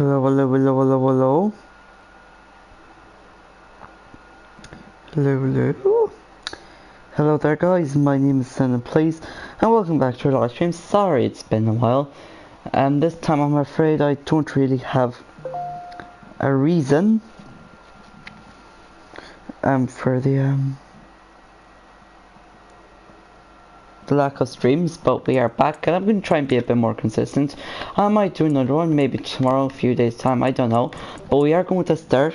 Hello, hello, hello, hello, hello. Hello, hello. Hello there, guys. My name is Sen, please, and welcome back to our live stream. Sorry, it's been a while. This time I'm afraid I don't really have a reason for the lack of streams, but we are back, and I'm going to try and be a bit more consistent. I might do another one, maybe tomorrow, a few days time, I don't know. But we are going to start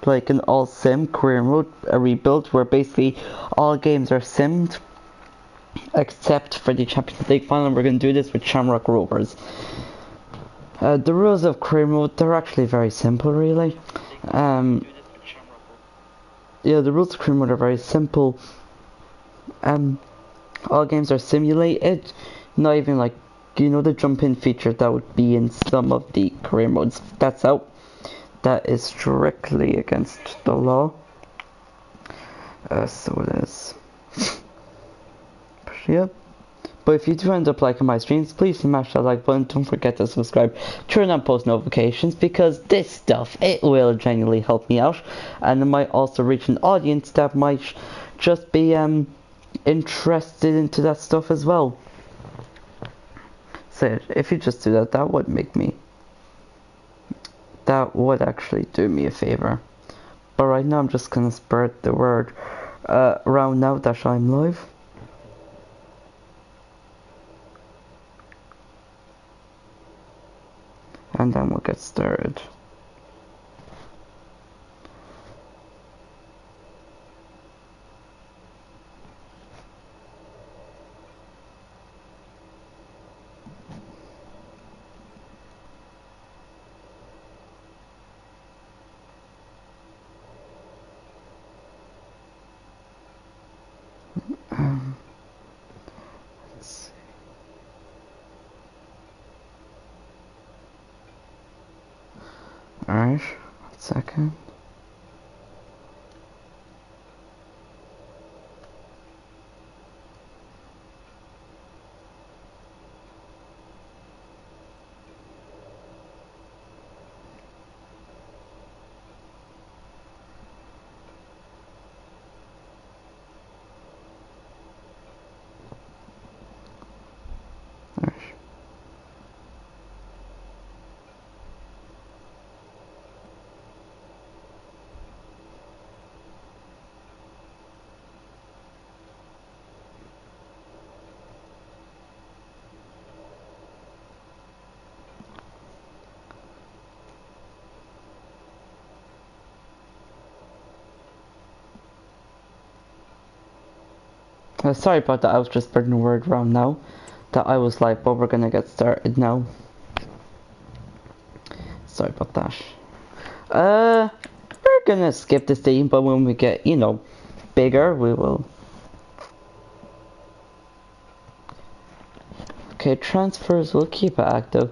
like an all sim career mode, a rebuild where basically all games are simmed except for the Champions League final. We're going to do this with Shamrock Rovers. The rules of career mode, they're actually very simple, really. Yeah, the rules of career mode are very simple. All games are simulated, not even like, you know, the jump in feature that would be in some of the career modes. That's out. That is strictly against the law. So it is. But yeah. But if you do end up liking my streams, please smash that like button. Don't forget to subscribe. Turn on post notifications, because this stuff, it will genuinely help me out. And it might also reach an audience that might just be interested into that stuff as well. So if you just do that, that would make me, that would actually do me a favor. But right now I'm just gonna spread the word around now that I'm live. And then we'll get started. Let's see. Alright, 1 second. Sorry about that, I was just spreading the word around now that I was live, but we're gonna get started now. Sorry about that. We're gonna skip this theme, but when we get, you know, bigger, we will. Okay, transfers, we'll keep it active.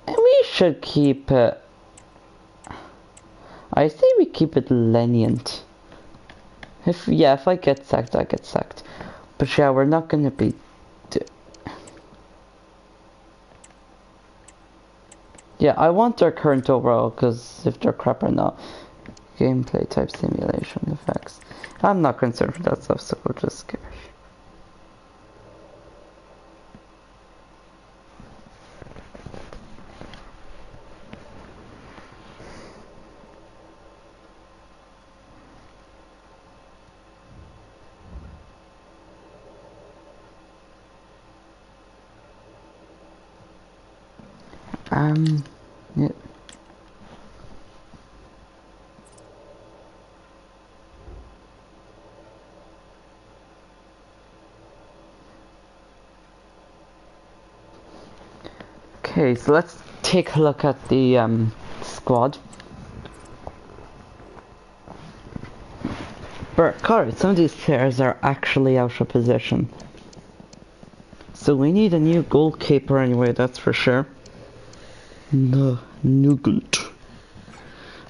We should keep it. I say we keep it lenient. If I get sacked, I get sacked. But yeah, we're not gonna be. Yeah, I want their current overall, because if they're crap or not. Gameplay type simulation effects. I'm not concerned for that stuff, so we'll just skip it. Yeah. Okay, so let's take a look at the squad. But some of these players are actually out of position. So we need a new goalkeeper anyway, that's for sure. No, nugget.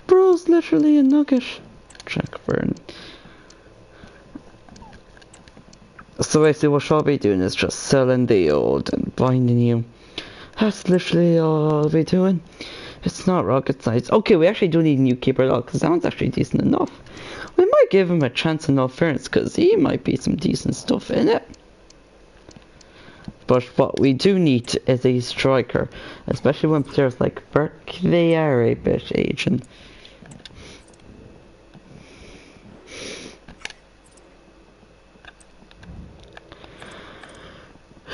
Bro's literally a nugget. Jack Byrne. So basically what I'll be doing is just selling the old and buying the new. That's literally all we're doing. It's not rocket science. Okay, we actually do need a new keeper though, because that one's actually decent enough. We might give him a chance in all fairness, because he might be some decent stuff in it. But what we do need is a striker, especially when players like Burke, they are a bit aging.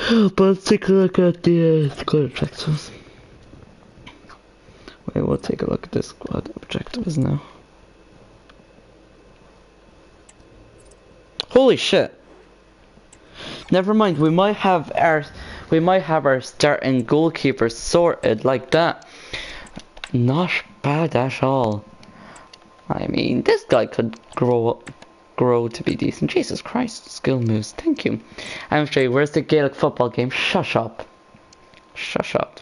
But let's take a look at the squad objectives. Wait, we'll take a look at the squad objectives now. Holy shit! Never mind, we might have our starting goalkeeper sorted like that. Not bad at all. I mean, this guy could grow to be decent. Jesus Christ, skill moves. Thank you. I'm sure. Where's the Gaelic football game? Shush up. Shush up.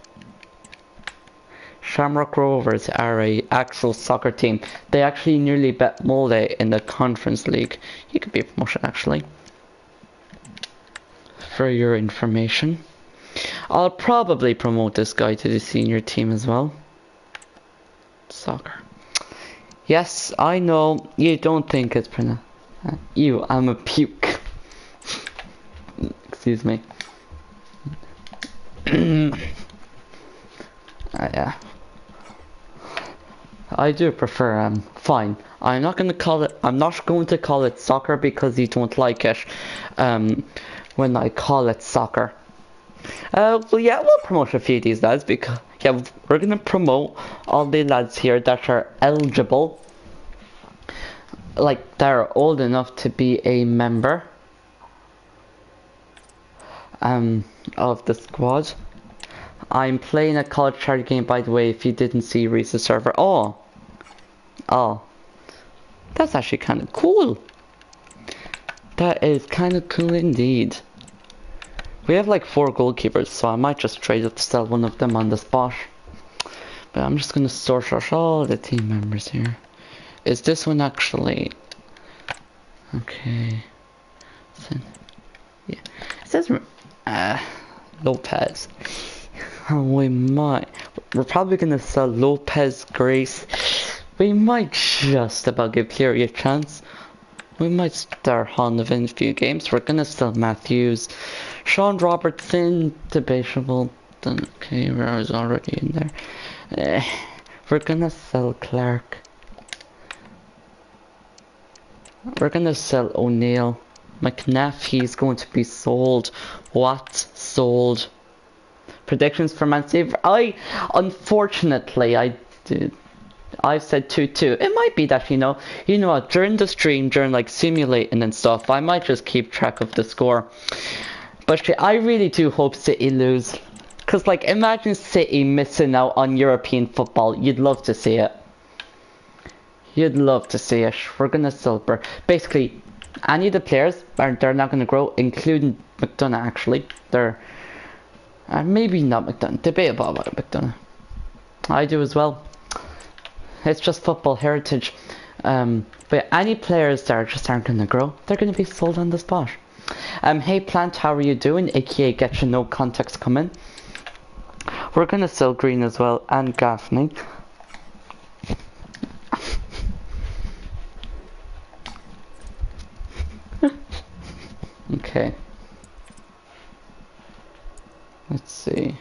Shamrock Rovers are a actual soccer team. They actually nearly bet Molde in the Conference League. He could be a promotion actually. For your information. I'll probably promote this guy to the senior team as well. Soccer. Yes, I know you don't think it's pronounced. I'm a puke. Excuse me. Yeah. I do prefer fine. I'm not going to call it soccer because you don't like it. When I call it soccer. Well, yeah, we'll promote a few of these lads because yeah, we're gonna promote all the lads here that are eligible, like they're old enough to be a member of the squad. I'm playing a college charity game, by the way, if you didn't see Reese's server. Oh, that's actually kind of cool. That is kind of cool indeed. We have like 4 goalkeepers, so I might just trade up to sell one of them on the spot. But I'm just going to sort out all the team members here. Is this one actually... Okay. So, yeah. It says... Lopez. We're probably going to sell Lopez, Grace. We might just about give Cleary a chance. We might start Honda in a few games. We're gonna sell Matthews, Sean Robertson, debatable. Okay, I was already in there. We're gonna sell Clark. We're gonna sell O'Neill. McNaffy's going to be sold. What? Sold. Predictions for Man City. Unfortunately, I've said 2-2. It might be that, you know what, during the stream, during like simulating and stuff, I might just keep track of the score. But I really do hope City lose. Because like, imagine City missing out on European football. You'd love to see it. You'd love to see it. We're going to silver. Basically, any of the players, they're not going to grow, including McDonough actually. They're, maybe not McDonough. Debatable about McDonough. I do as well. It's just football heritage. But any players that just aren't going to grow, they're going to be sold on the spot. Hey Plant, how are you doing? AKA get you no context coming. We're going to sell Green as well, and Gaffney. Okay. Let's see.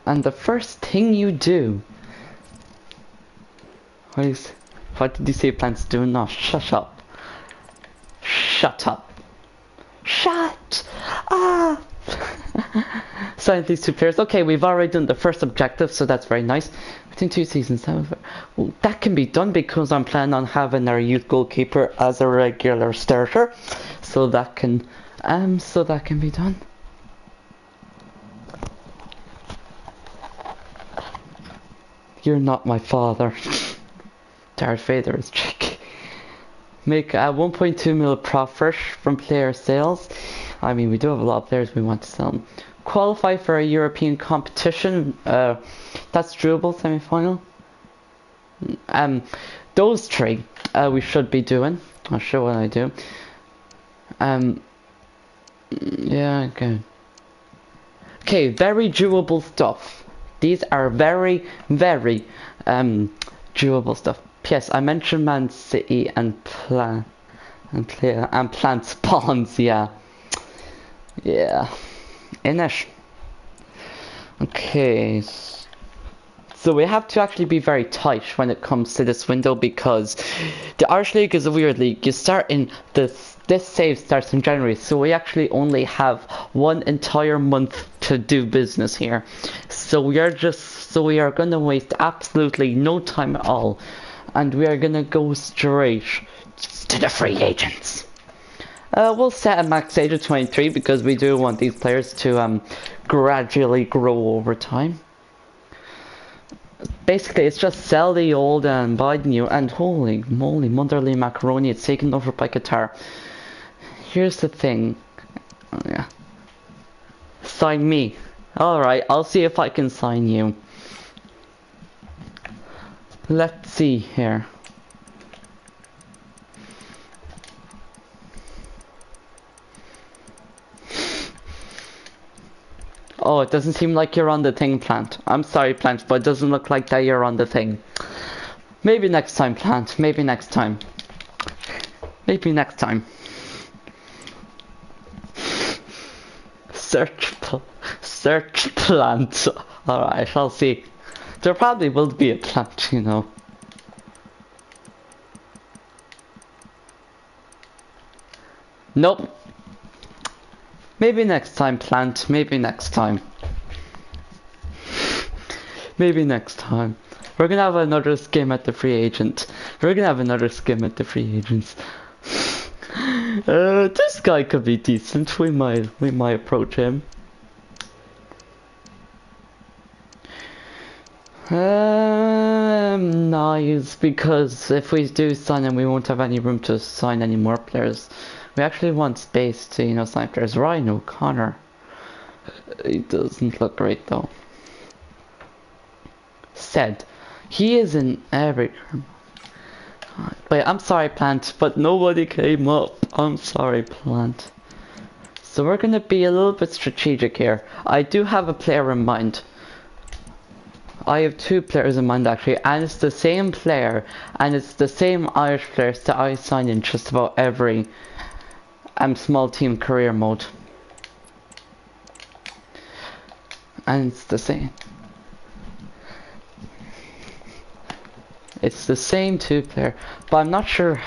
And the first thing you do... What did you say Plant's doing now? Shut up. Shut up. Shut up! Sign these 2 players. Okay, we've already done the first objective, so that's very nice. Within 2 seasons, however. Well, that can be done because I'm planning on having our youth goalkeeper as a regular starter. So that can be done. You're not my father. Darth Vader is chick. Make 1.2 mil profit from player sales. I mean, we do have a lot of players we want to sell. Qualify for a European competition. That's doable. Semi-final. Those 3 we should be doing. I'll show what I do. Yeah, okay. Okay, very doable stuff. These are very, very doable stuff. Yes, I mentioned Man City and plant spawns. Yeah, yeah. In it. Okay. So we have to actually be very tight when it comes to this window because the Irish League is a weird league. You start in this save starts in January, so we actually only have one entire month to do business here. So we are gonna waste absolutely no time at all, and we are gonna go straight to the free agents. We'll set a max age of 23 because we do want these players to gradually grow over time. Basically, it's just sell the old and buy the new, and holy moly, motherly macaroni, it's taken over by Qatar. Here's the thing. Oh, yeah. Sign me. Alright, I'll see if I can sign you. Let's see here. Oh, it doesn't seem like you're on the thing, Plant. I'm sorry, Plant, but it doesn't look like that you're on the thing. Maybe next time, Plant. Maybe next time. Maybe next time. Search plant. Alright, I'll see. There probably will be a plant, you know. Nope. Maybe next time, Plant. Maybe next time. Maybe next time. We're gonna have another skim at the free agent. We're gonna have another skim at the free agents. This guy could be decent. We might approach him. Nice, because if we do sign him, we won't have any room to sign any more players. We actually want space to, you know, sign players. Ryan O'Connor. He doesn't look great though. Said. He is in every... Wait, I'm sorry, Plant, but nobody came up. I'm sorry, Plant. So we're gonna be a little bit strategic here. I do have a player in mind. I have two players in mind actually, and it's the same player, and it's the same Irish players that I sign in just about every small team career mode. And it's the same. It's the same two player, but I'm not sure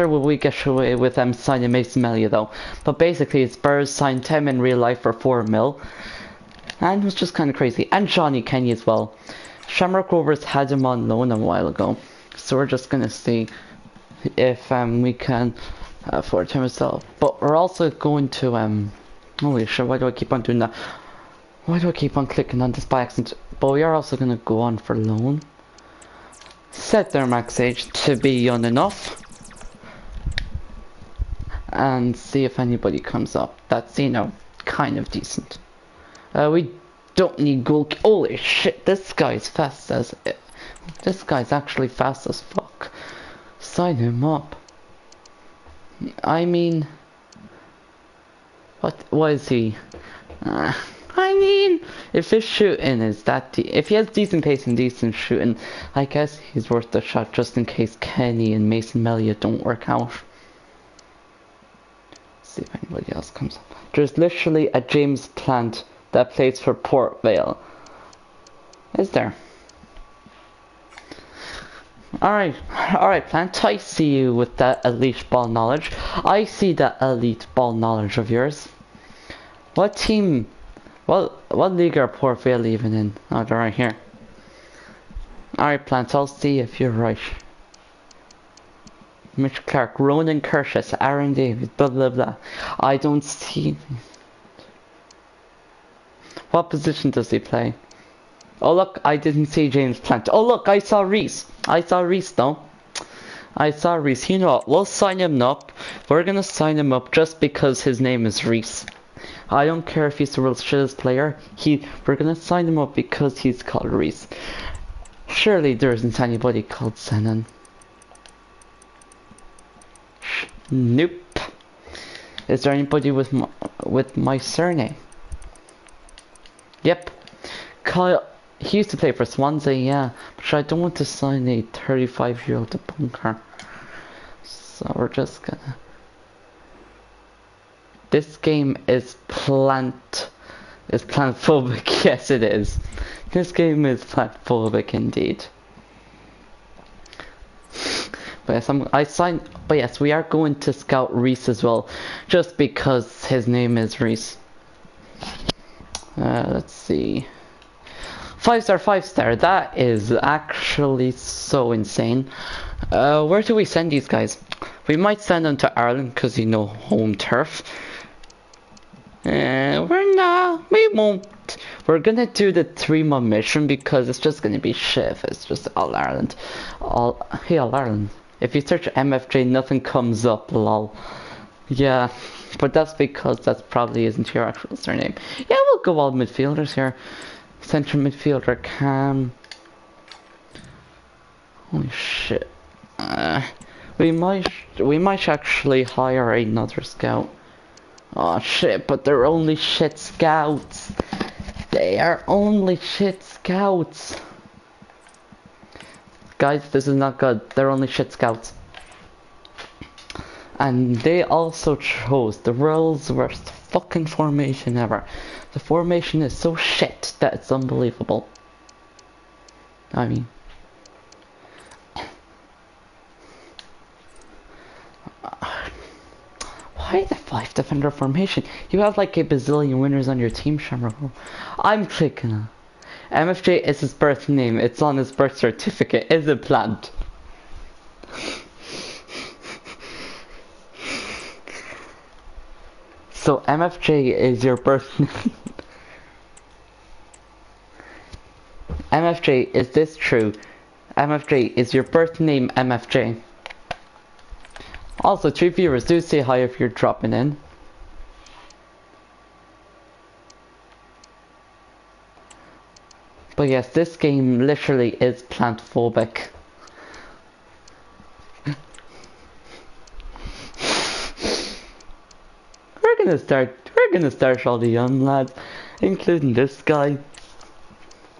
will we get away with signing Mason Melia though. But basically, Spurs signed him in real life for 4 mil, and it was just kind of crazy. And Johnny Kenny as well. Shamrock Rovers had him on loan a while ago, so we're just gonna see if we can afford him as well. But we're also going to holy shit! Why do I keep on doing that? Why do I keep on clicking on this by accident? But we are also gonna go on for loan. Set their max age to be young enough, and see if anybody comes up that's, you know, kind of decent. We don't need goal. Holy shit, this guy's fast as this guy's actually fast as fuck. Sign him up. I mean, what is he? I mean, if his shooting is that if he has decent pace and decent shooting, I guess he's worth the shot just in case Kenny and Mason Melia don't work out. Let's see if anybody else comes up. There's literally a James Plant that plays for Port Vale. Is there? Alright, Plant, I see you with that elite ball knowledge. I see that elite ball knowledge of yours. What team... What league are Port Vale even in? Oh, they're right here. Alright, Plant, I'll see if you're right. Mitch Clark, Ronan Curtis, Aaron Davis, blah blah blah. I don't see... What position does he play? Oh look, I didn't see James Plant. Oh look, I saw Reese. I saw Reese though. I saw Reese. You know what, we'll sign him up. We're gonna sign him up just because his name is Reese. I don't care if he's the world's shittest player. We're gonna sign him up because he's called Reese. Surely there isn't anybody called Senan. Nope. Is there anybody with my surname? Yep. Kyle, he used to play for Swansea, yeah. But I don't want to sign a 35-year-old to bunker. So we're just gonna... This game is plantphobic. Yes, it is. This game is plantphobic indeed. But yes, but yes, we are going to scout Reese as well, just because his name is Reese. Let's see. 5-star, 5-star. That is actually so insane. Where do we send these guys? We might send them to Ireland because home turf. We won't. We're gonna do the 3-month mission because it's just gonna be shit if it's just All Ireland. All Ireland. If you search MFJ, nothing comes up, lol. Yeah, but that's because that probably isn't your actual surname. Yeah, we'll go all midfielders here. Central midfielder Cam. Holy shit. We might actually hire another scout. Oh shit, but they're only shit scouts. They are only shit scouts. Guys, this is not good. They're only shit scouts. And they also chose the world's worst fucking formation ever. The formation is so shit that it's unbelievable. I mean... Why the 5 defender formation? You have like a bazillion winners on your team, Shamrock. I'm clicking. MFJ is his birth name. It's on his birth certificate. Is it planned? So MFJ is your birth name. MFJ, is this true? MFJ, is your birth name MFJ? Also, 3 viewers, do say hi if you're dropping in. But yes, this game literally is plantphobic. We're gonna start all the young lads, including this guy.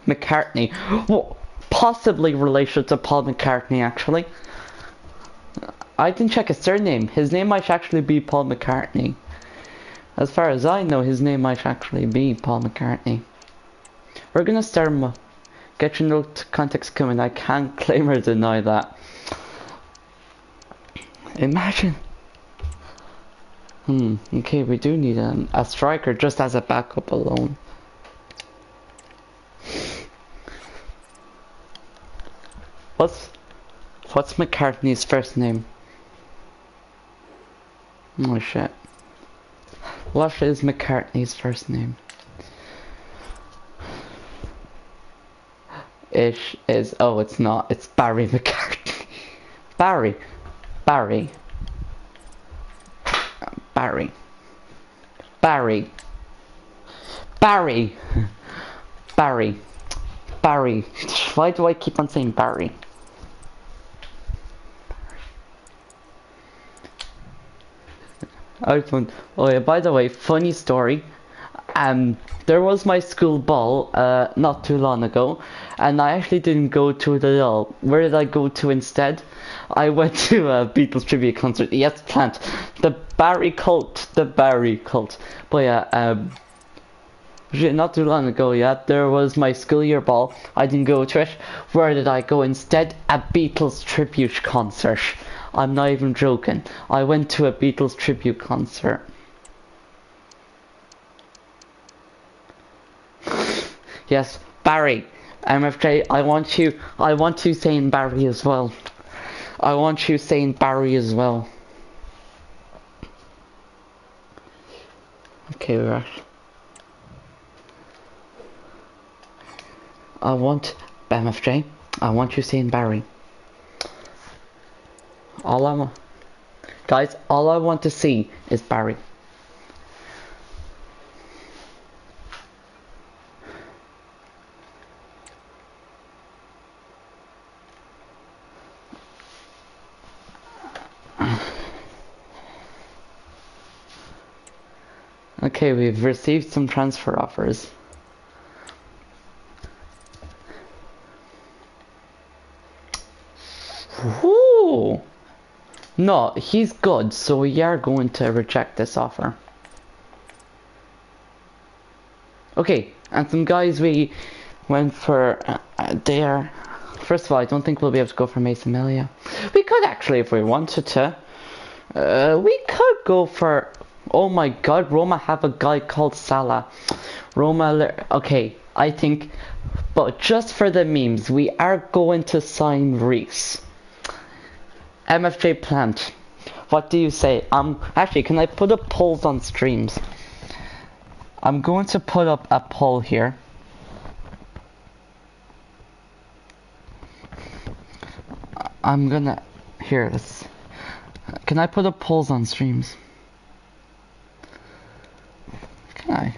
McCartney. Well, possibly related to Paul McCartney, actually. I didn't check his surname. His name might actually be Paul McCartney. As far as I know, his name might actually be Paul McCartney. We're gonna start get your note context coming. I can't claim or deny that. Imagine. Okay, we do need a striker just as a backup alone. What's McCartney's first name? Oh shit. What is McCartney's first name? Oh, it's not. It's Barry McCartney. Barry. Barry. Barry. Barry. Barry. Barry. Barry. Why do I keep on saying Barry? Oh yeah, by the way, funny story. There was my school ball not too long ago, and I actually didn't go to it at all. Where did I go to instead? I went to a Beatles tribute concert. Yes, plant. The Barry cult. The Barry cult. But yeah, not too long ago, yeah, there was my school year ball. I didn't go to it. Where did I go instead? A Beatles tribute concert. I'm not even joking. I went to a Beatles tribute concert. Yes, Barry. MFJ, I want you saying Barry as well. I want you saying Barry as well. Okay, right. I want MFJ. I want you saying Barry. Guys, all I want to see is Barry. Okay, we've received some transfer offers. Ooh. No, he's good, so we are going to reject this offer. Okay, and some guys we went for there. First of all, I don't think we'll be able to go for Mason Melia. We could actually if we wanted to. We could go for... Oh my god, Roma have a guy called Salah. Okay, I think... But just for the memes, we are going to sign Reese. MFJ Plant. What do you say? Actually, can I put up polls on streams? I'm going to put up a poll here. I'm gonna... Here, let's... Can I put up polls on streams? Can I?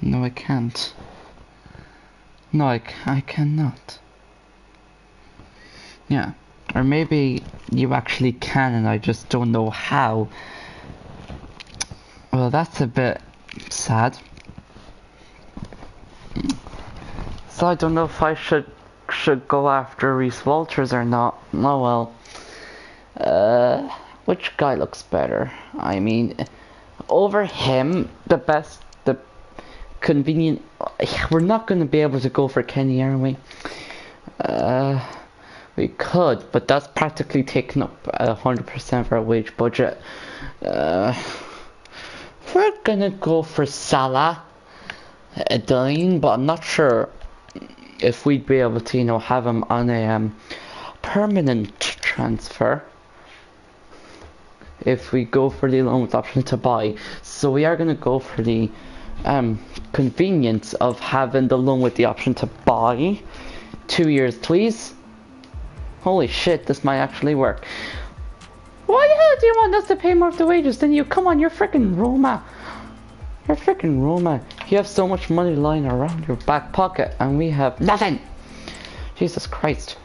No I can't. No, I cannot. Yeah. Or maybe you actually can and I just don't know how. Well, that's a bit sad. So I don't know if I should go after Reese Walters or not. Oh well. Which guy looks better? I mean, over him, the convenient... We're not going to be able to go for Kenny, are we? We could, but that's practically taking up 100% of our wage budget. We're gonna go for Salah, Dean, but I'm not sure if we'd be able to, have him on a permanent transfer. If we go for the loan with option to buy, so we are gonna go for the convenience of having the loan with the option to buy. 2 years, please. Holy shit, this might actually work. Why the hell do you want us to pay more of the wages than you? Come on, you're freaking Roma. You're freaking Roma. You have so much money lying around your back pocket, and we have nothing. Jesus Christ.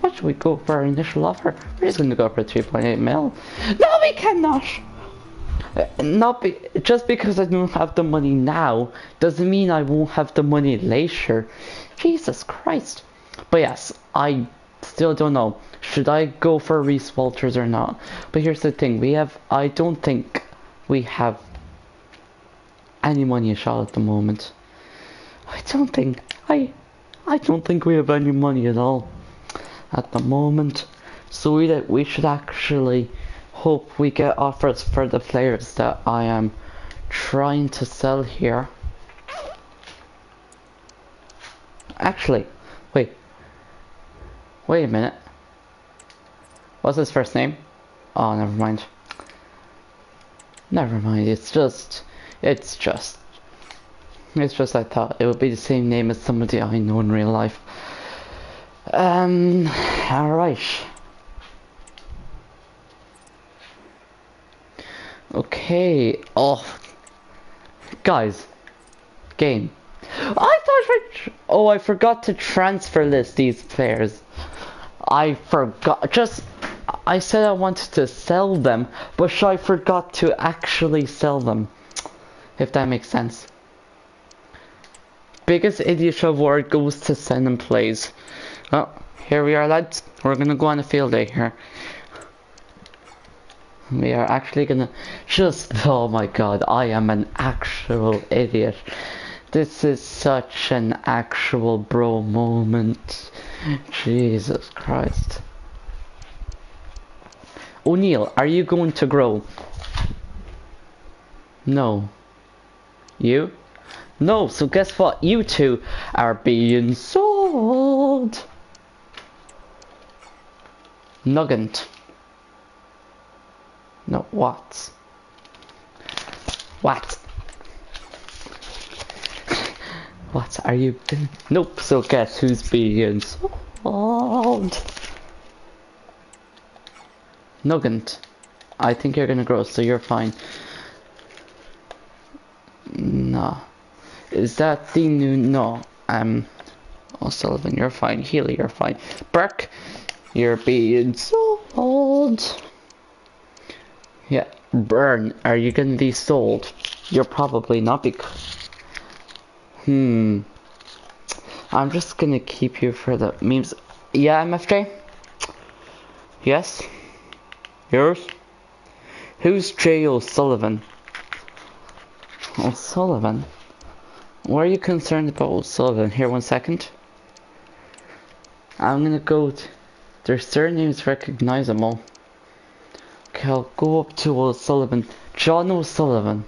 What should we go for our initial offer? We're just gonna go for 3.8 mil. No, we cannot. Just because I don't have the money now doesn't mean I won't have the money later. Jesus Christ. But yes, I still don't know. Should I go for Reese Walters or not? But here's the thing, I don't think we have any money at all at the moment. I don't think we have any money at all at the moment. So we should actually hope we get offers for the players that I am trying to sell here. Actually, wait a minute. What's his first name? Oh, never mind. It's just I thought it would be the same name as somebody I know in real life. Alright. Okay. Oh, guys, game. I forgot to transfer list these players. I forgot. I said I wanted to sell them, but I forgot to actually sell them. If that makes sense. Biggest idiot award goes to send and plays. Oh, here we are, lads. We're gonna go on a field day here. We are actually gonna oh my god, I am an actual idiot. This is such an actual bro moment. Jesus Christ. O'Neil, are you going to grow? No. You? No, so guess what? You two are being sold. Nugget. No, what? What? What are you doing? Nope, so guess who's being sold? Nugget. I think you're gonna grow, so you're fine. No. Is that the new... No. O'Sullivan, you're fine. Healy, you're fine. Burke, you're being sold. Yeah. Burn, are you gonna be sold? You're probably not because... I'm just gonna keep you for the memes. Yeah, MFJ? Yes? Yours? Who's J. O'Sullivan? O'Sullivan? Why are you concerned about O'Sullivan? Here, 1 second. I'm gonna go to... Their surnames recognizable. Okay, I'll go up to O'Sullivan. John O'Sullivan.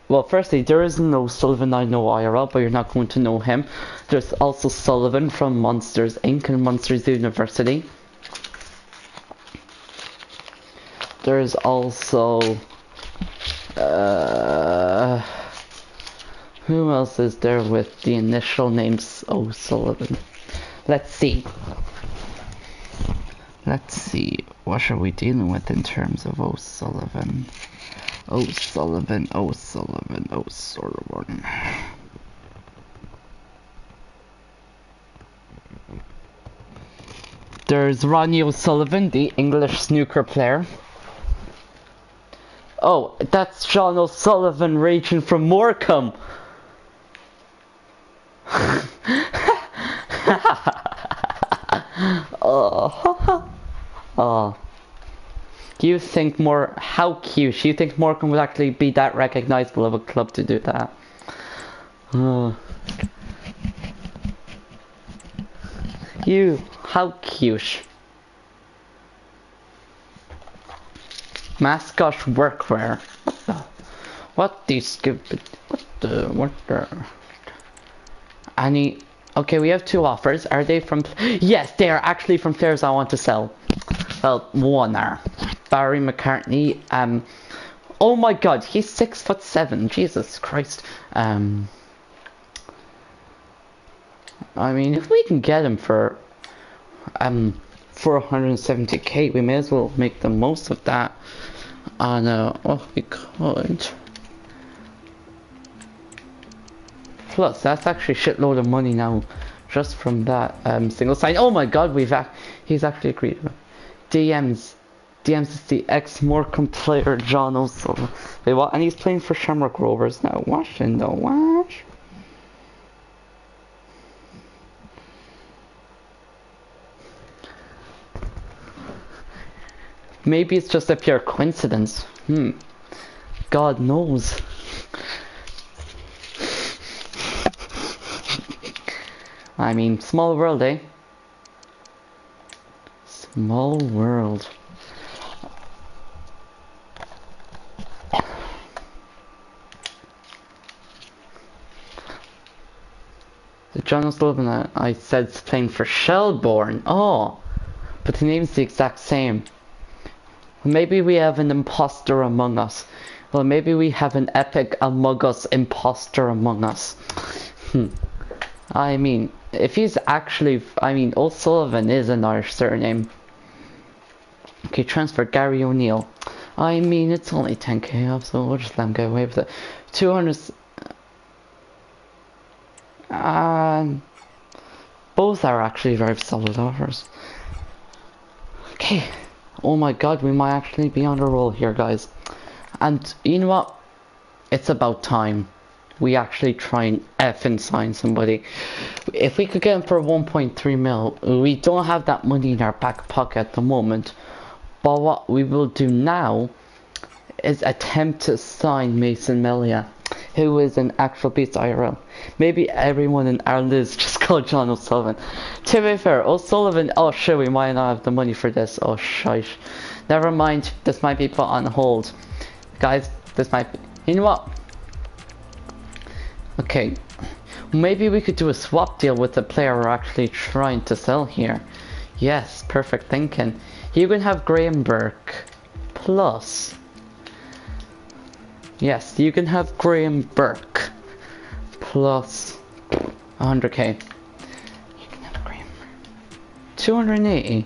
Well, firstly, there is no Sullivan I know IRL, but you're not going to know him. There's also Sullivan from Monsters Inc. and Monsters University. There's also... who else is there with the initial names O'Sullivan? Let's see. Let's see. What are we dealing with in terms of O'Sullivan? O'Sullivan. There's Ronnie O'Sullivan, the English snooker player. Oh, that's John O'Sullivan raging from Morecambe. Oh. You think more... How cute. You think Morecambe would actually be that recognizable of a club to do that? You... How cute. Mascot workwear. What the stupid... What the... Any... Okay, we have 2 offers. Are they from... Yes, they are actually from players I want to sell. Well, one are. Barry McCartney. Oh my god, he's 6'7". Jesus Christ. I mean, if we can get him for 470k, we may as well make the most of that. And oh, we could. Plus, that's actually a shitload of money now, just from that single sign. Oh my god, he's actually agreed. DMs is the ex-Morecambe player John O'Sullivan. Wait, what? And he's playing for Shamrock Rovers now. Watching the watch. Maybe it's just a pure coincidence. God knows. I mean, small world, eh? Small world. The John O'Sullivan I said is playing for Shelbourne. Oh, but the name's the exact same. Maybe we have an imposter among us. Well, maybe we have an epic Among Us imposter among us. I mean, if he's actually... I mean, O'Sullivan is an Irish surname. Okay, transfer Gary O'Neill. I mean, it's only 10k off, so we'll just let him get away with it. 200... both are actually very solid offers. Okay. Oh my god, we might actually be on a roll here, guys. And you know what? It's about time we actually try and effing sign somebody. If we could get him for 1.3 mil, we don't have that money in our back pocket at the moment. But what we will do now is attempt to sign Mason Melia, who is an actual beast IRL. Maybe everyone in Ireland is just called John O'Sullivan. To be fair, O'Sullivan, oh shit, we might not have the money for this. Oh shite. Never mind, this might be put on hold. Guys, this might be... You know what? Okay, maybe we could do a swap deal with the player we're actually trying to sell here. Yes, perfect thinking. You can have Graham Burke plus... Yes, you can have Graham Burke plus 100k. You can have Graham Burke. 280.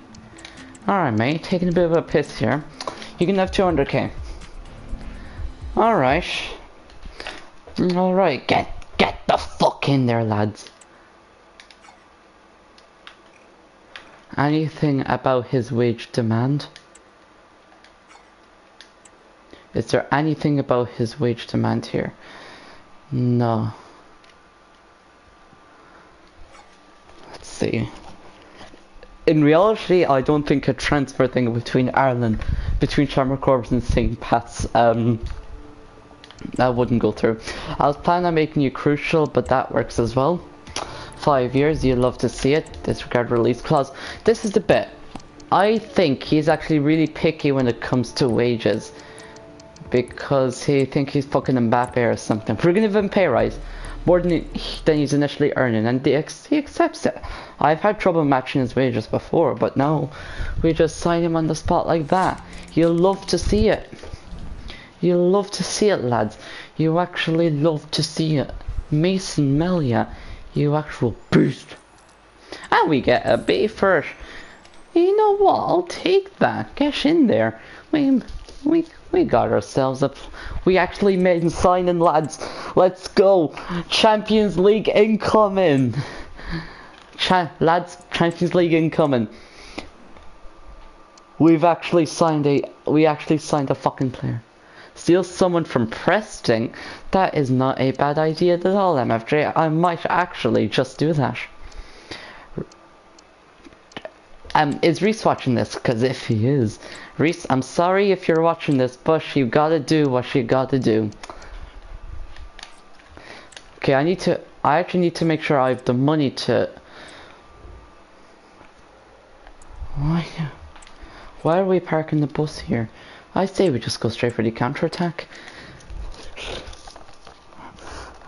Alright, mate, taking a bit of a piss here. You can have 200k. Alright. Alright, get the fuck in there, lads. Anything about his wage demand? Is there anything about his wage demand here? No. Let's see. In reality, I don't think a transfer thing between Ireland, between Shamrock Rovers and St. Pat's, that wouldn't go through. I was planning on making you crucial, but that works as well. 5 years, you'd love to see it. Disregard release clause. This is the bit. I think he's actually really picky when it comes to wages. Because he thinks he's fucking Mbappe or something. We're gonna give him pay rise. More than he's initially earning, and he accepts it. I've had trouble matching his wages before, but no, we just sign him on the spot like that. You'll love to see it. You'll love to see it, lads. You actually love to see it. Mason Melia, you actual beast. And we get a B for it. You know what? I'll take that. Get in there. We got ourselves up. We actually made a signing, lads. Let's go. Champions League incoming. Lads, Champions League incoming. We actually signed a fucking player. Steal someone from Preston? That is not a bad idea at all, MFJ. I might actually just do that. Is Reese watching this? Because if he is, Reese, I'm sorry if you're watching this, but you gotta do what you gotta do. Okay, I actually need to make sure I have the money to... Why are we parking the bus here? I say we just go straight for the counter-attack.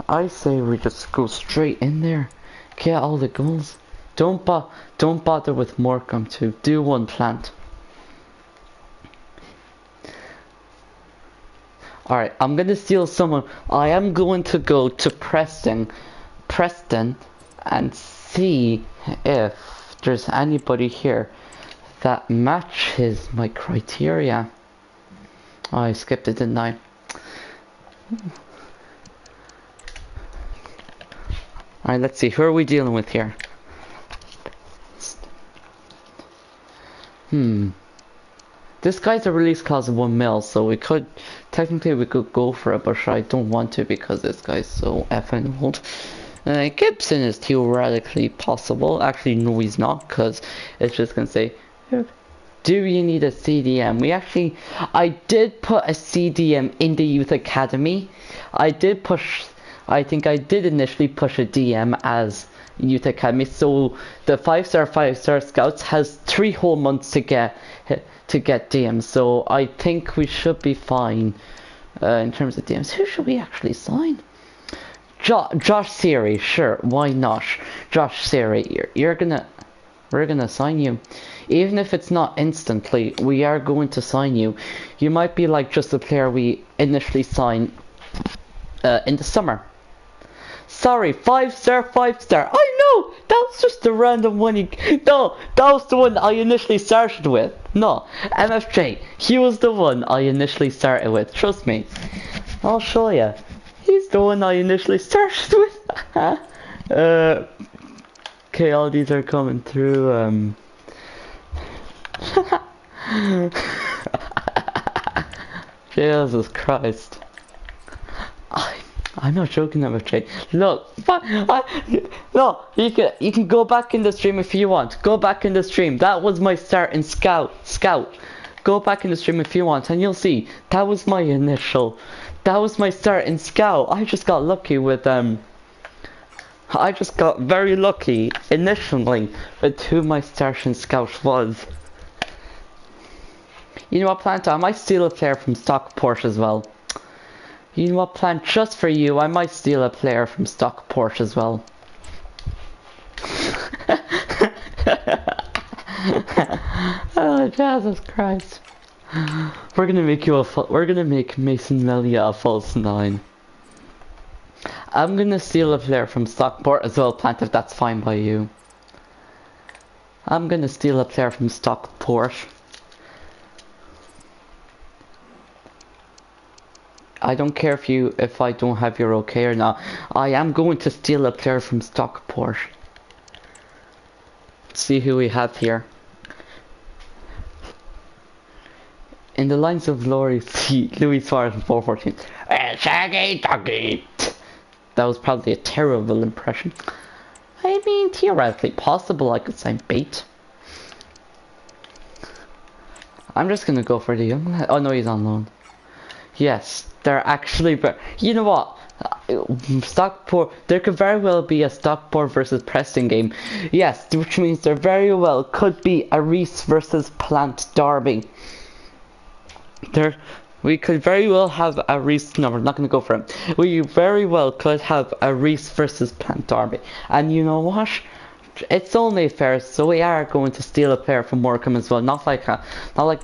I say we just go straight in there. Get all the goals. Don't bother with Morecambe too. Do one plant. Alright, I'm gonna steal someone. I am going to go to Preston and see if there's anybody here that matches my criteria. Oh, I skipped it, didn't I? Alright, let's see. Who are we dealing with here? This guy's a release clause of 1 mil, so we could go for it, but I don't want to because this guy's so effing old. Gibson is theoretically possible. Actually, no, he's not, because it's just gonna say, do you need a CDM? I did put a CDM in the youth academy. I think I did initially push a DM as youth academy, so the 5-star scouts has 3 whole months to get DMs, so I think we should be fine in terms of DMs. Who should we actually sign? Josh Siri, sure, why not? Josh Siri, we're gonna sign you. Even if it's not instantly, we are going to sign you. You might be like just the player we initially signed in the summer. Sorry, 5-star. I know! That was just the random one No, that was the one I initially started with. No, MFJ, he was the one I initially started with. Trust me. I'll show you. He's the one I initially started with. Okay, all these are coming through. Jesus Christ. I'm not joking, MFJ. Look, no, you can go back in the stream if you want. Go back in the stream. That was my start in scout. Go back in the stream if you want, and you'll see that was my start in scout. I just got lucky with I just got very lucky initially with who my start in scout was. You know what, Plant? I might steal a player from Stockport as well. You know what, Plant? Just for you, I might steal a player from Stockport as well. Oh, Jesus Christ! We're gonna make Mason Melia a false 9. I'm gonna steal a player from Stockport as well, Plant, if that's fine by you. I'm gonna steal a player from Stockport. I don't care if I don't have your okay or not. I am going to steal a player from Stockport. Let's see who we have here. In the lines of Louis Suarez in 414. Shaggy doggy. That was probably a terrible impression. I mean, theoretically possible I could sign bait. I'm just gonna go for the young lad. Oh no, he's on loan. Yes, they're actually, but you know what? Stockport, there could very well be a Stockport versus Preston game. Yes, which means there very well could be a Reese versus Plant derby. We could very well have a Reese. No, we're not going to go for him. We very well could have a Reese versus Plant derby. And you know what? It's only fair, so we are going to steal a player from Morecambe as well. Not like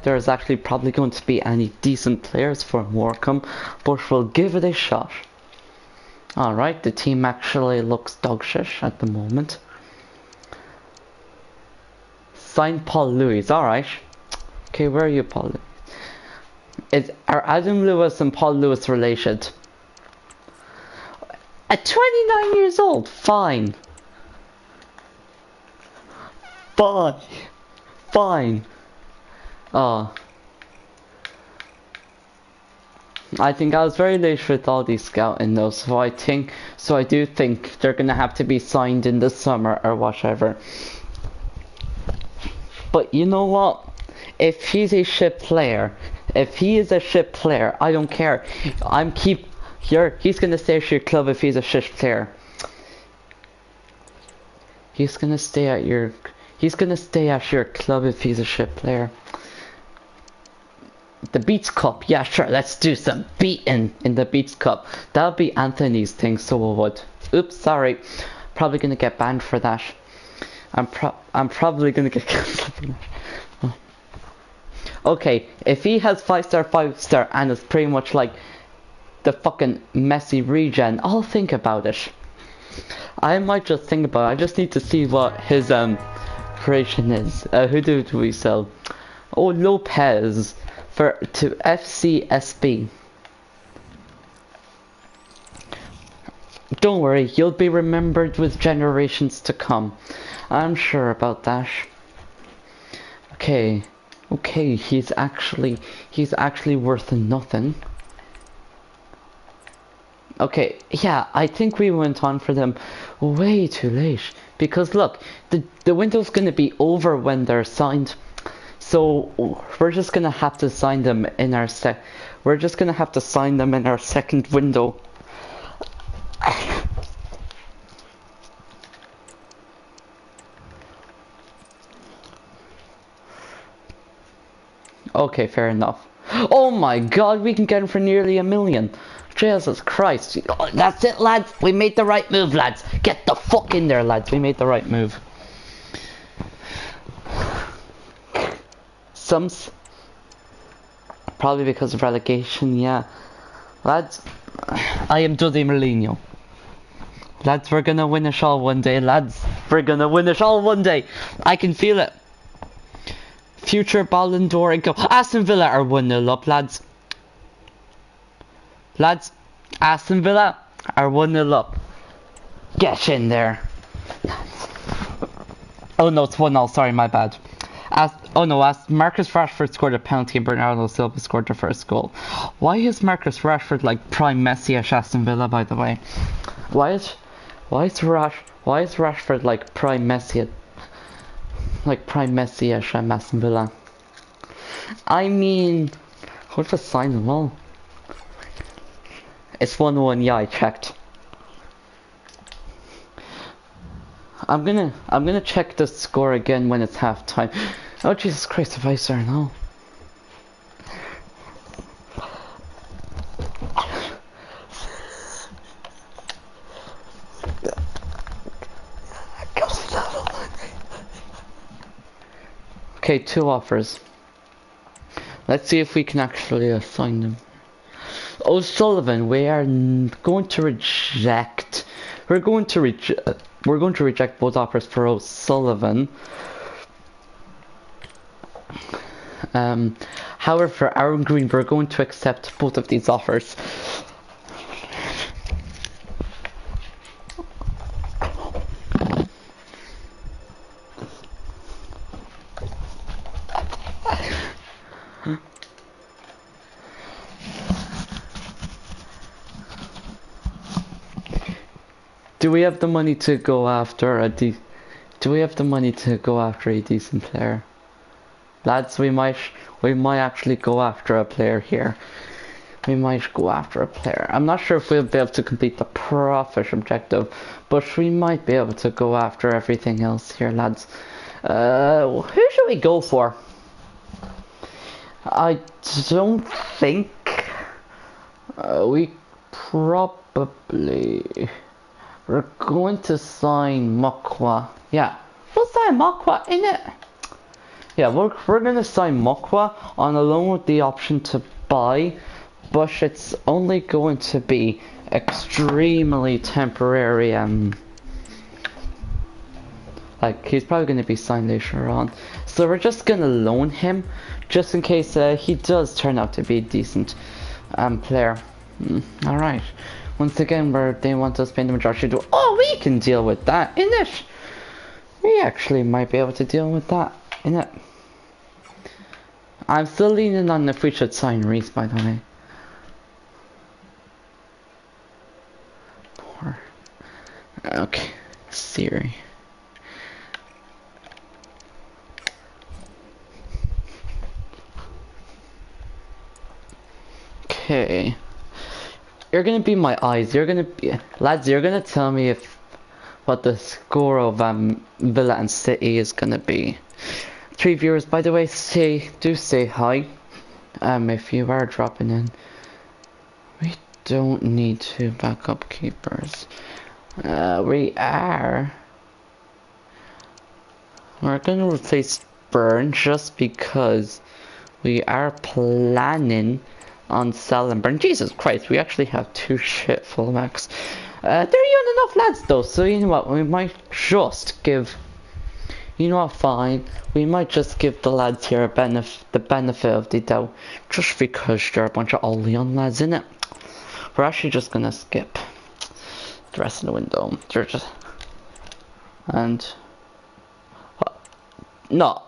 there's actually probably going to be any decent players for Morecambe, but we'll give it a shot. Alright, the team actually looks dog shit at the moment. Sign Paul Lewis, alright. Okay, where are you, Paul Lewis? Are Adam Lewis and Paul Lewis related? At 29 years old, fine. Fine. Oh. I think I was very late with all these scouting though, so I do think they're gonna have to be signed in the summer or whatever. But you know what? If he's a shit player, I don't care. He's gonna stay at your club if he's a shit player. He's gonna stay at your club if he's a shit player. The Beats Cup, yeah sure, let's do some beating in the Beats Cup. That'll be Anthony's thing, so we would. Oops, sorry. Probably gonna get banned for that. I'm probably gonna get cancelled for that. Oh. Okay, if he has 5-star, and it's pretty much like the fucking Messi regen, I'll think about it. I might just think about it. I just need to see what his creation is. Who do we sell? Oh, Lopez to FCSB. Don't worry, you'll be remembered with generations to come. I'm sure about that. Okay, he's actually worth nothing. Okay, yeah, I think we went on for them way too late. Because look, the window's gonna be over when they're signed. So we're just gonna have to sign them in our second window. Okay, fair enough. Oh my god, we can get him for nearly $1 million. Jesus Christ. That's it, lads. We made the right move, lads. Get the fuck in there, lads. We made the right move. Probably because of relegation, yeah. Lads, I am Jose Mourinho. Lads, we're gonna win it all one day, lads. We're gonna win it all one day. I can feel it. Future Ballon d'Or and go. Aston Villa are 1-0 up, lads. Lads, Aston Villa are 1-0 up. Get in there. Oh no, it's 1-0. Sorry, my bad. Marcus Rashford scored a penalty and Bernardo Silva scored the first goal. Why is Marcus Rashford like prime Messi at Aston Villa, by the way? Why is Rashford like prime Messi at Aston Villa? I mean, what if I sign them all? It's 1-1, yeah, I checked. I'm gonna check the score again when it's half time. Oh Jesus Christ, if I start now. Okay, 2 offers. Let's see if we can actually assign them. O'Sullivan, we are going to reject. We're going to reject both offers for O'Sullivan. However, for Aaron Green, we're going to accept both of these offers. Do we have the money to go after a Do we have the money to go after a decent player? Lads, we might actually go after a player here. We might go after a player. I'm not sure if we'll be able to complete the profit objective, but we might be able to go after everything else here, lads. Who should we go for? I don't think we probably we're going to sign Mokwa. Yeah, we'll sign Mokwa, innit? Yeah, we're gonna sign Mokwa on a loan with the option to buy, but it's only going to be extremely temporary. Like he's probably going to be signed later on, so we're just gonna loan him, just in case he does turn out to be a decent player. All right. Once again, where they want us paying the majority to. Oh, we can deal with that, innit? We actually might be able to deal with that, innit? I'm still leaning on if we should sign Reese, by the way. Poor. Okay, Siri. Okay. You're gonna be my eyes. You're gonna be, lads. You're gonna tell me what the score of Villa and City is gonna be. 3 viewers, by the way. Do say hi. If you are dropping in, we don't need 2 backup keepers. We're gonna replace Burn just because we are planning on selling Burn. Jesus Christ, we actually have 2 shit fullbacks. They're young enough lads though, so you know what, we might just give, you know what, fine, we might just give the lads here the benefit of the doubt, just because they're a bunch of old young lads, innit? We're actually just gonna skip the rest of the window. They're just, and no,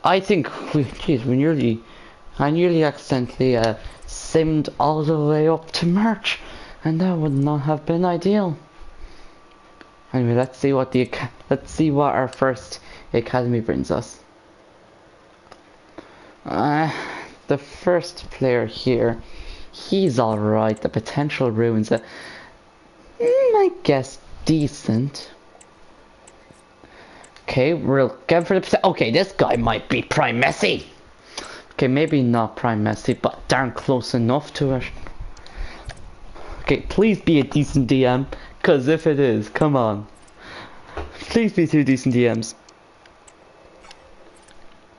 I think I nearly accidentally simmed all the way up to March, and that would not have been ideal. Anyway, let's see what our first academy brings us. The first player here, he's alright. The potential ruins it. I guess decent. Okay, we're going for the. Okay, this guy might be Prime Messi. Okay, maybe not Prime Messi, but darn close enough to it. Okay, please be a decent DM, because if it is, come on. Please be 2 decent DMs.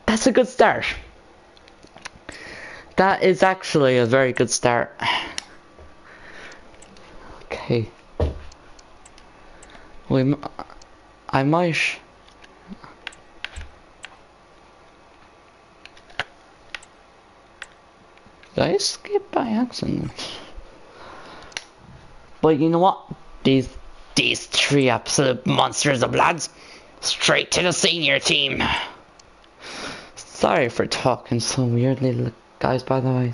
That's a good start. That is actually a very good start. Okay. I might. Did I skip by accident? But you know what? These 3 absolute monsters of lads, straight to the senior team. Sorry for talking so weirdly, guys, by the way.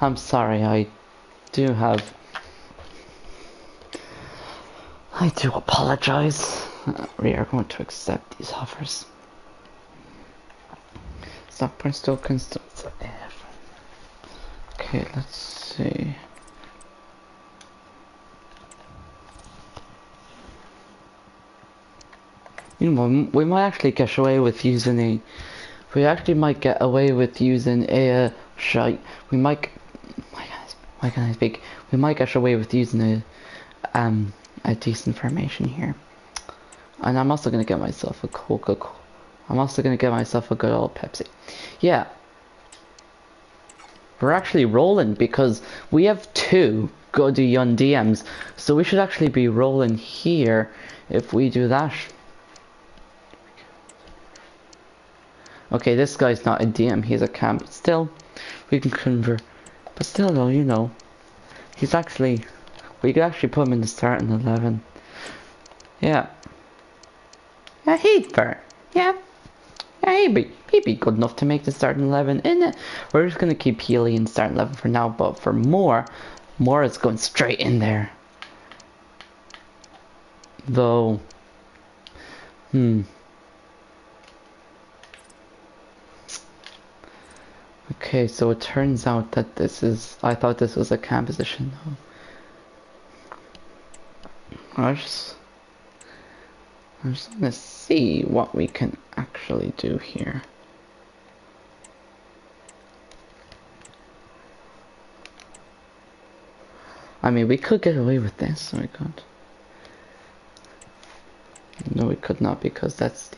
I'm sorry, I do apologize. We are going to accept these offers. Stop Bristol Constance. Okay, let's see. You know, we might actually get away with using a. We actually might get away with using a shite. We might. Why can I speak? We might get away with using a decent formation here. And I'm also gonna get myself a Coca-Cola. I'm also gonna get myself a good old Pepsi. Yeah. We're actually rolling because we have 2 good young DMs, so we should actually be rolling here if we do that. Okay, this guy's not a DM, he's a cam, but still, we can convert. But still though, you know, he's actually, we could actually put him in the starting 11. Yeah. Yeah, he'd fair. Yeah. Yeah, he'd be good enough to make the starting 11, innit? We're just gonna keep Healy in starting 11 for now, but for more is going straight in there. Though, okay, so it turns out that I thought this was a cam position though. I just want to see what we can actually do here. I mean, we could get away with this, so we could. No, we could not, because that's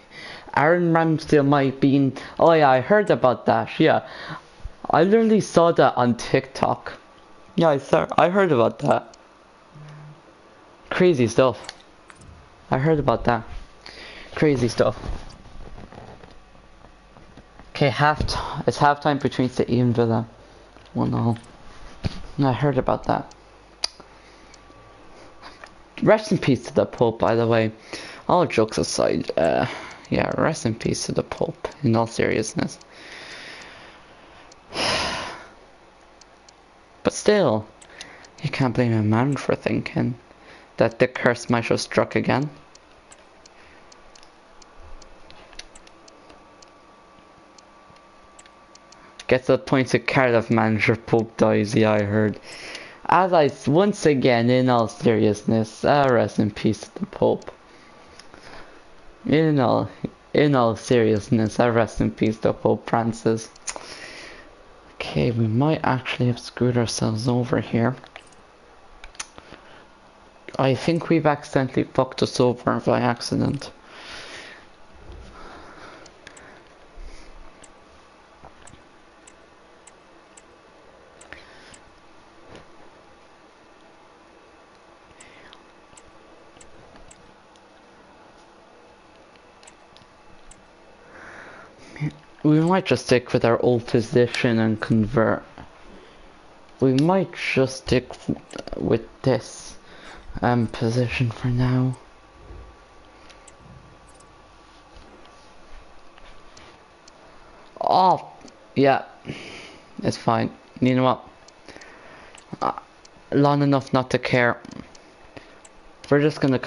Aaron Ramsdale might be in. Oh yeah, I heard about that. Yeah, I literally saw that on TikTok. Yeah, I heard about that. Crazy stuff. I heard about that. Crazy stuff. Okay, it's halftime between City and Villa. 1-0. I heard about that. Rest in peace to the Pope, by the way. All jokes aside, yeah, rest in peace to the Pope, in all seriousness. But still, you can't blame a man for thinking that the curse might have struck again. Gets appointed Cardiff manager, Pope dies, yeah, I heard. Once again, in all seriousness, rest in peace to the Pope. In all seriousness, rest in peace to Pope Francis. Okay, we might actually have screwed ourselves over here. I think we've accidentally fucked us over by accident. We might just stick with our old position and convert. We might just stick with this position for now. Oh, yeah, it's fine. You know what? Long enough not to care. We're just gonna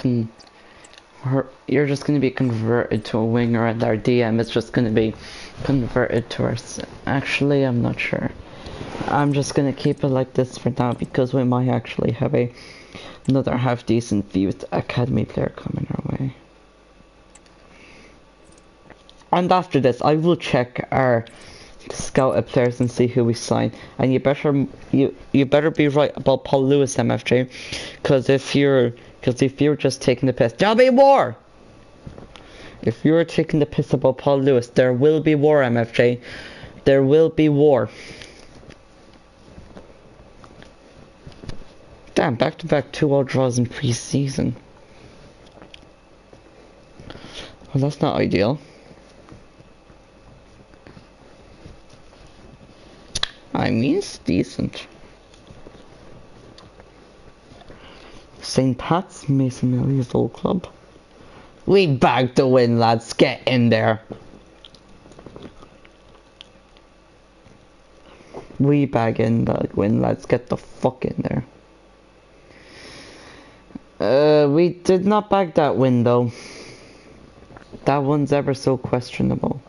you're just gonna be converted to a winger, and our DM is just gonna be converted to us. Actually, I'm not sure. I'm just gonna keep it like this for now, because we might actually have another half decent youth academy player coming our way. And after this, I will check our scout players and see who we sign. And you better be right about Paul Lewis, MFJ, because if you're just taking the piss, there'll be war. If you're taking the piss about Paul Lewis, there will be war, MFJ. There will be war. Damn, back-to-back 2-0 draws in pre-season. Well, that's not ideal. I mean, it's decent. St. Pat's, Mason Millie's old club. We bagged the win, lads. Get in there. We bag in the win, lads. Get the fuck in there. We did not bag that win, though. That one's ever so questionable.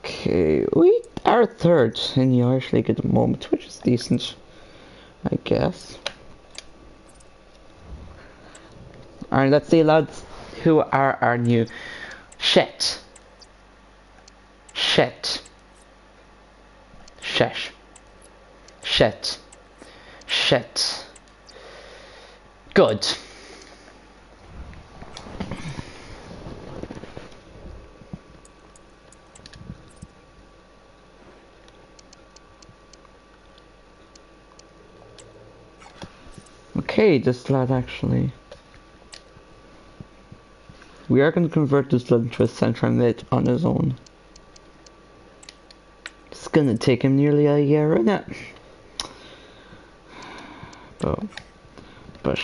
Okay, we are third in the Irish League at the moment, which is decent, I guess. Alright, let's see, lads, who are our new... Shit. Good. Okay, this lad actually... We are going to convert this lad into a central mid on his own. It's going to take him nearly a year, isn't it? But...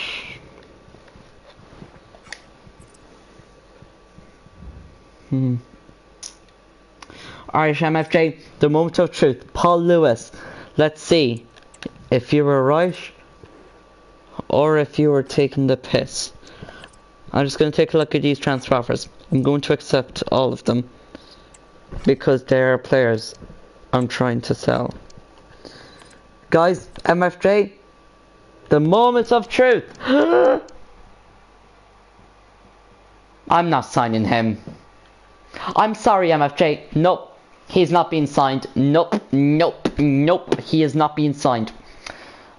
Alright, MFJ, the moment of truth. Paul Lewis. Let's see if you were right or if you were taking the piss. I'm just going to take a look at these transfer offers. I'm going to accept all of them because they are players I'm trying to sell. Guys, MFJ, the moment of truth. I'm not signing him. I'm sorry, MFJ. Nope. He's not being signed. Nope. Nope. Nope. He is not being signed.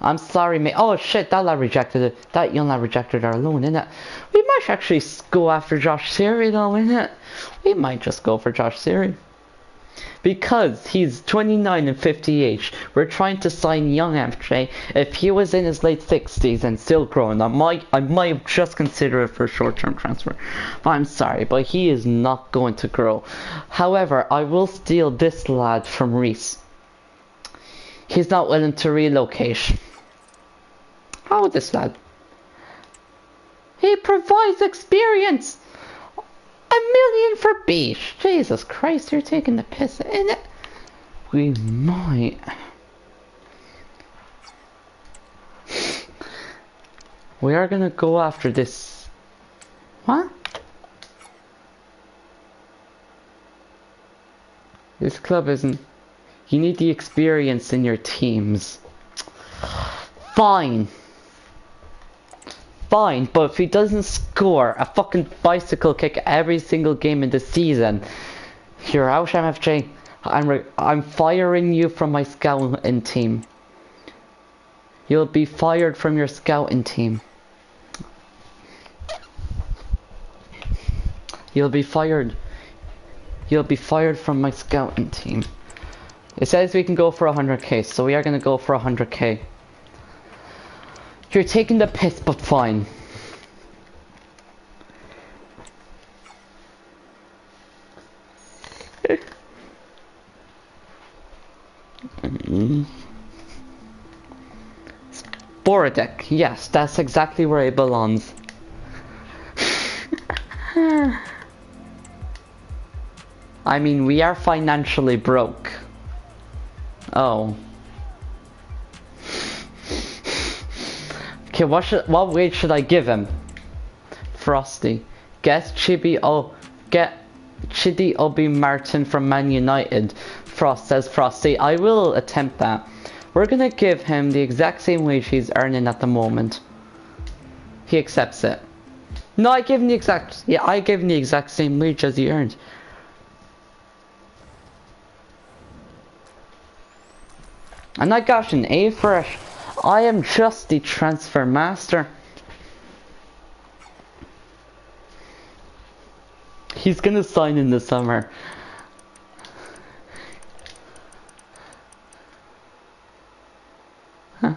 I'm sorry, mate. Oh shit, that lad rejected it. That young lad rejected our loan, innit? We might actually go after Josh Siri though, innit? We might just go for Josh Siri. Because he's 29 and 58. We're trying to sign young MJ. If he was in his late 60s and still growing, I might just consider it for a short-term transfer. But I'm sorry, but he is not going to grow. However, I will steal this lad from Reese. He's not willing to relocate. How is this lad? He provides experience. $1 million for beach. Jesus Christ, you're taking the piss in it. We might. We are gonna go after this. What? This club isn't. You need the experience in your teams. Fine. Fine, but if he doesn't score a fucking bicycle kick every single game in the season, you're out, MFJ. I'm firing you from my scouting team. You'll be fired from your scouting team. You'll be fired. You'll be fired from my scouting team. It says we can go for 100k, so we are gonna go for 100k. You're taking the piss, but fine. Borodek, yes, that's exactly where he belongs. I mean, we are financially broke. Oh. Okay, what wage should I give him? Frosty. Get Chibi Obi Martin from Man United. Frost says Frosty. I will attempt that. We're gonna give him the exact same wage he's earning at the moment. He accepts it. No, I gave him the exact same wage as he earned. And I got an A for it. I am just the transfer master. He's gonna sign in the summer. Huh.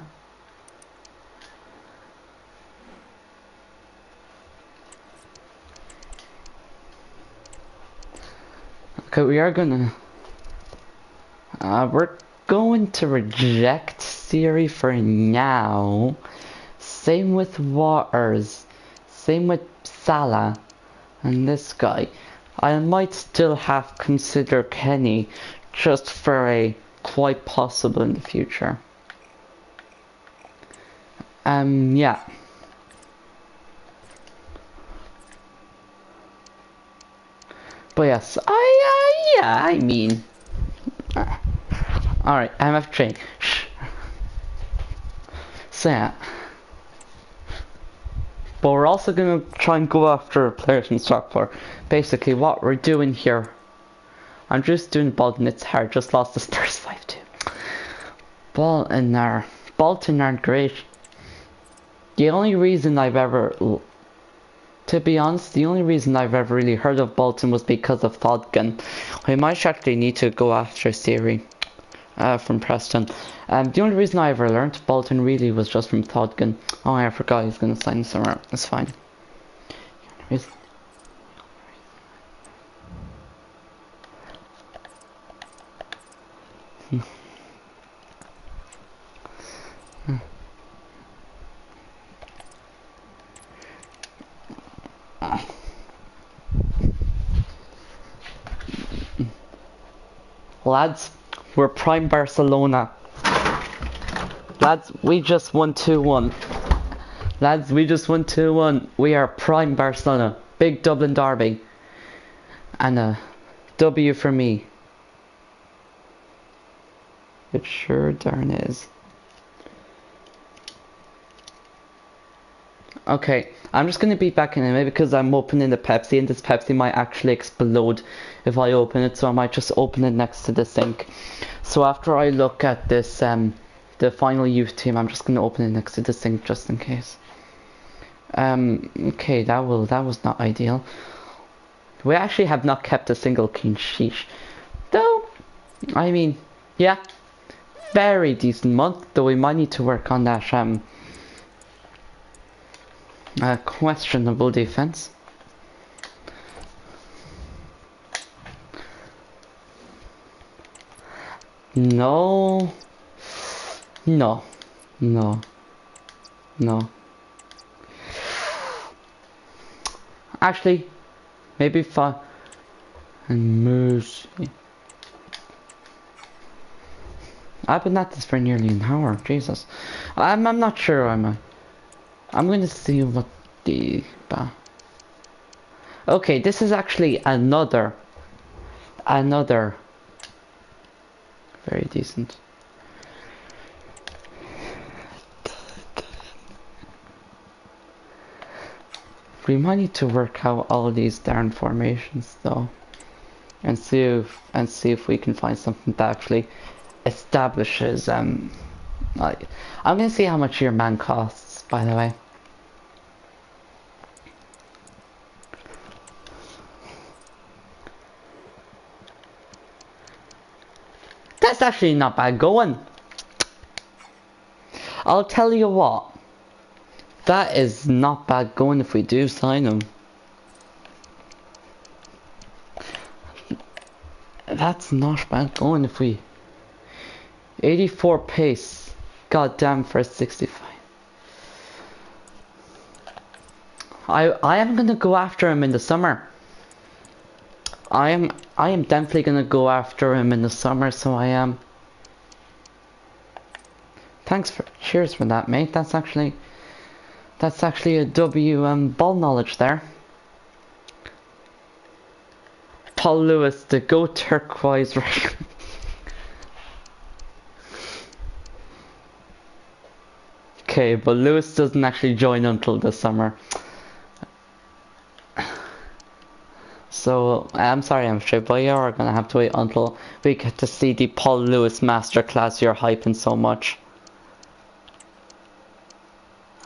Okay, we are gonna... we're going to reject Siri for now. Same with Waters. Same with Salah. And this guy. I might still have consider Kenny just for a quite possible in the future. Yeah. But yes, I mean... Alright, MFJ. Shh. So yeah. But we're also gonna try and go after players from Stockport. Basically, what we're doing here, I'm just doing Bolton. It's hard. Just lost the Spurs 5-2. Bolton aren't great. The only reason I've ever, to be honest, the only reason I've ever really heard of Bolton was because of Thodgen. I might actually need to go after Siri. From Preston. The only reason I ever learned Bolton really was just from Thodgen. Oh, I forgot he's gonna sign somewhere. It's fine. Lads, we're prime Barcelona. Lads, we just won 2-1. Lads, we just won 2-1. We are prime Barcelona. Big Dublin derby. And a W for me. It sure darn is. Okay, I'm just gonna be back in a minute because I'm opening the Pepsi and this Pepsi might actually explode if I open it, so I might just open it next to the sink. So after I look at this, the final youth team, I'm just gonna open it next to the sink just in case. Okay, that was not ideal. We actually have not kept a single clean sheet, though. I mean, yeah, very decent month. Though we might need to work on that questionable defense. No. Actually, maybe fun and mercy. I've been at this for nearly an hour. Jesus, I'm not sure. I'm going to see what the. Okay, this is actually another very decent. We might need to work out all these darn formations though, and see if we can find something that actually establishes like, I'm gonna see how much your man costs, by the way. That's actually not bad going. I'll tell you what, that is not bad going if we do sign him. That's not bad going if we 84 pace. God damn, for 65. I am gonna go after him in the summer. I am definitely gonna go after him in the summer, so I am. Cheers for that, mate. That's actually a W ball knowledge there. Paul Lewis, the go turquoise. Okay, but Lewis doesn't actually join until the summer. So, I'm sorry, I'm straight, but you are gonna have to wait until we get to see the Paul Lewis masterclass you're hyping so much.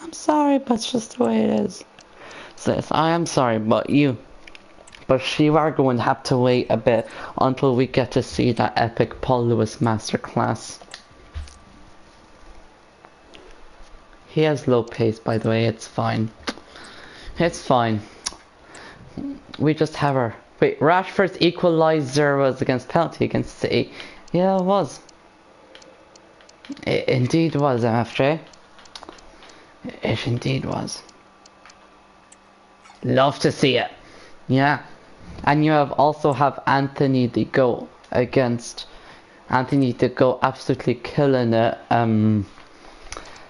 I'm sorry, but it's just the way it is. So yes, I am sorry, but you are going to have to wait a bit until we get to see that epic Paul Lewis masterclass. He has low pace, by the way, it's fine. It's fine. We just have our... Wait, Rashford's equaliser was against penalty against City. Yeah, it was. It indeed was, MFJ. It indeed was. Love to see it. Yeah. And you also have Anthony the Go against... Anthony the Go absolutely killing it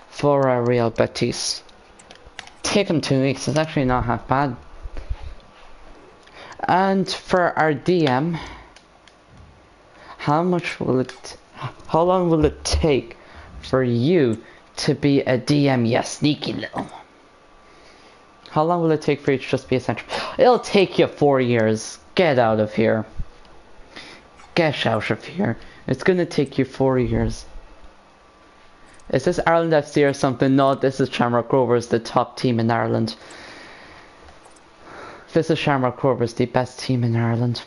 for Real Betis. Take him 2 weeks, it's actually not half bad. And for our DM, how long will it take for you to be a DM, you sneaky little? How long will it take for you to just be a central? It'll take you 4 years. Get out of here. Get out of here. It's gonna take you 4 years. Is this Ireland FC or something? No, this is Shamrock Rovers, the top team in Ireland. This is Shamrock Rovers, the best team in Ireland.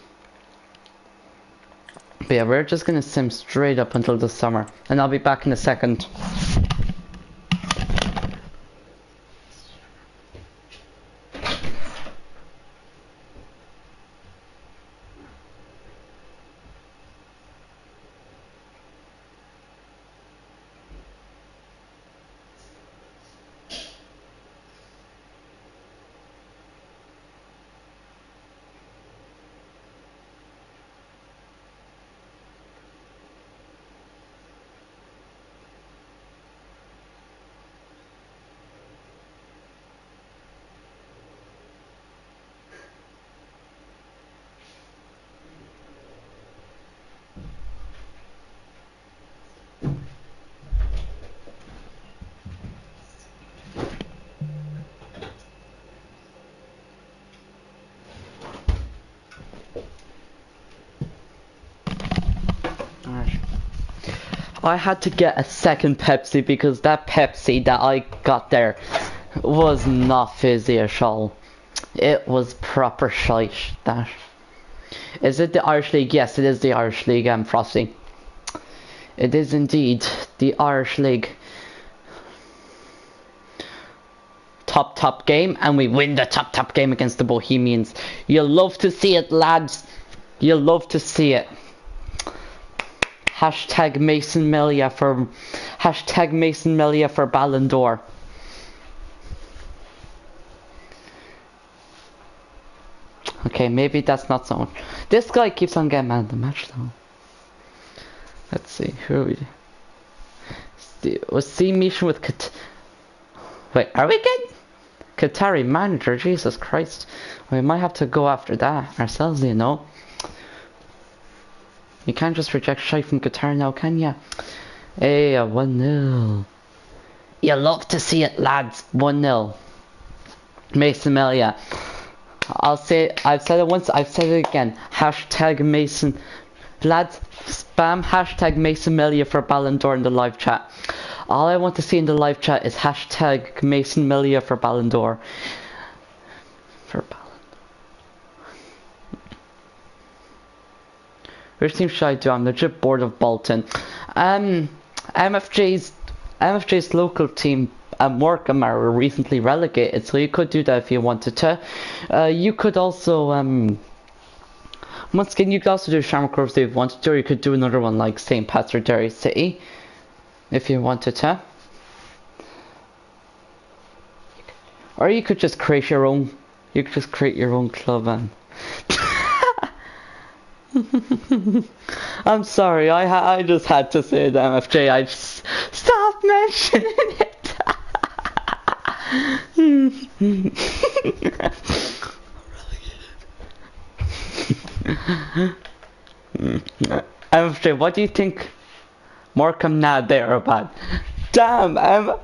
But yeah, we're just gonna sim straight up until the summer. And I'll be back in a second. I had to get a second Pepsi because that Pepsi that I got there was not fizzy at all. It was proper shite, that. Is it the Irish League? Yes, it is the Irish League, Frosty. It is indeed the Irish League. Top game, and we win the top game against the Bohemians. You'll love to see it, lads. You'll love to see it. Hashtag Mason Melia for Ballon d'Or. Okay, maybe that's not so much. This guy keeps on getting man of the match though. Let's see, who are we? Was C mission with Wait, are we getting Qatari manager? Jesus Christ. We might have to go after that ourselves, you know. You can't just reject shite from Qatar now, can ya? Hey, 1-0. You love to see it, lads. 1-0. Mason Melia. I've said it once, I've said it again. Hashtag Mason. Lads, spam hashtag Mason Melia for Ballon d'Or in the live chat. All I want to see in the live chat is hashtag Mason Melia for Ballon d'Or. For Ballon d'Or. Which team should I do? I'm legit bored of Bolton. MFJ's local team, Morecambe, are recently relegated, so you could do that if you wanted to. You could also, once again, you could also do Shamrock Rovers if you wanted to, or you could do another one like St. Pat's or Derry City, if you wanted to. Or you could just create your own. You could just create your own club and. I'm sorry, I just had to say that, MFJ. I just stop mentioning it. MFJ, what do you think? Morecambe, nah, they are bad. Damn, bro,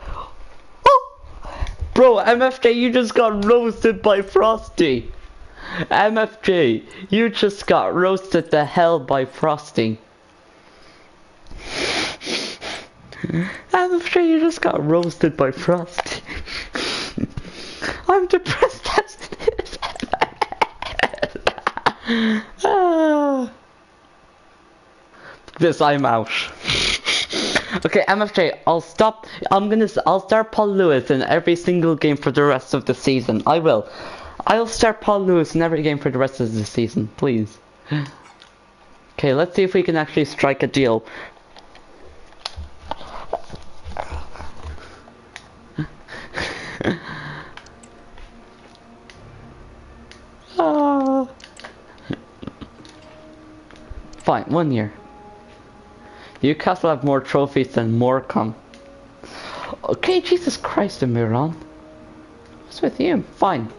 MFJ, you just got roasted by Frosty. MFJ, you just got roasted the hell by Frosty. MFJ, you just got roasted by Frosty. I'm depressed as it is. This, I'm out. Okay, MFJ, I'll start Paul Lewis in every single game for the rest of the season. I'll start Paul Lewis in every game for the rest of the season, please. Okay, let's see if we can actually strike a deal. Fine, 1 year. Newcastle have more trophies than Morecambe. Okay, Jesus Christ, Miran. What's with you? Fine.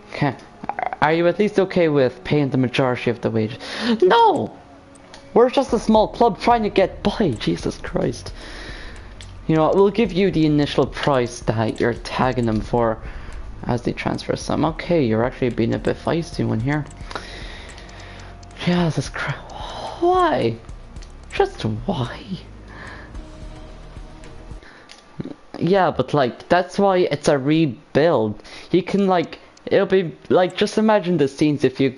Okay. Are you at least okay with paying the majority of the wages? No! We're just a small club trying to get by, Jesus Christ. You know what, we'll give you the initial price that you're tagging them for as they transfer some. Okay, you're actually being a bit feisty one here. Jesus Christ. Why? Just why? Yeah, but like, that's why it's a rebuild. You can like, it'll be like, just imagine the scenes if we're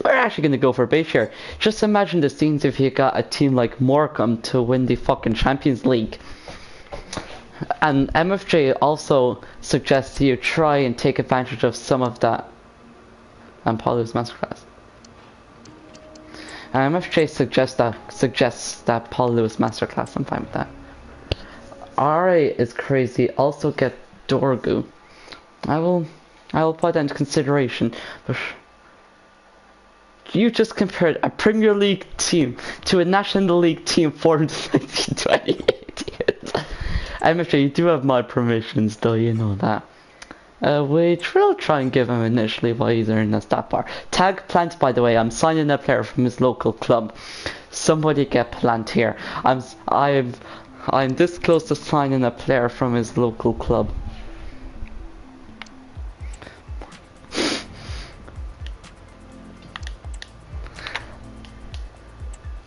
actually gonna go for base here. Just imagine the scenes if you got a team like Morecambe to win the fucking Champions League. And MFJ also suggests you try and take advantage of some of that. And Paulo's masterclass. MFJ suggests that Paul Lewis masterclass. I'm fine with that. RA is crazy. Also get Dorgu. I will put that into consideration. But you just compared a Premier League team to a National League team formed in 1928. MFJ, you do have my permissions, though. You know that. Which we'll try and give him initially while he's earning a stat bar. Tag Plant, by the way, I'm signing a player from his local club. Somebody get Plant here. I'm this close to signing a player from his local club.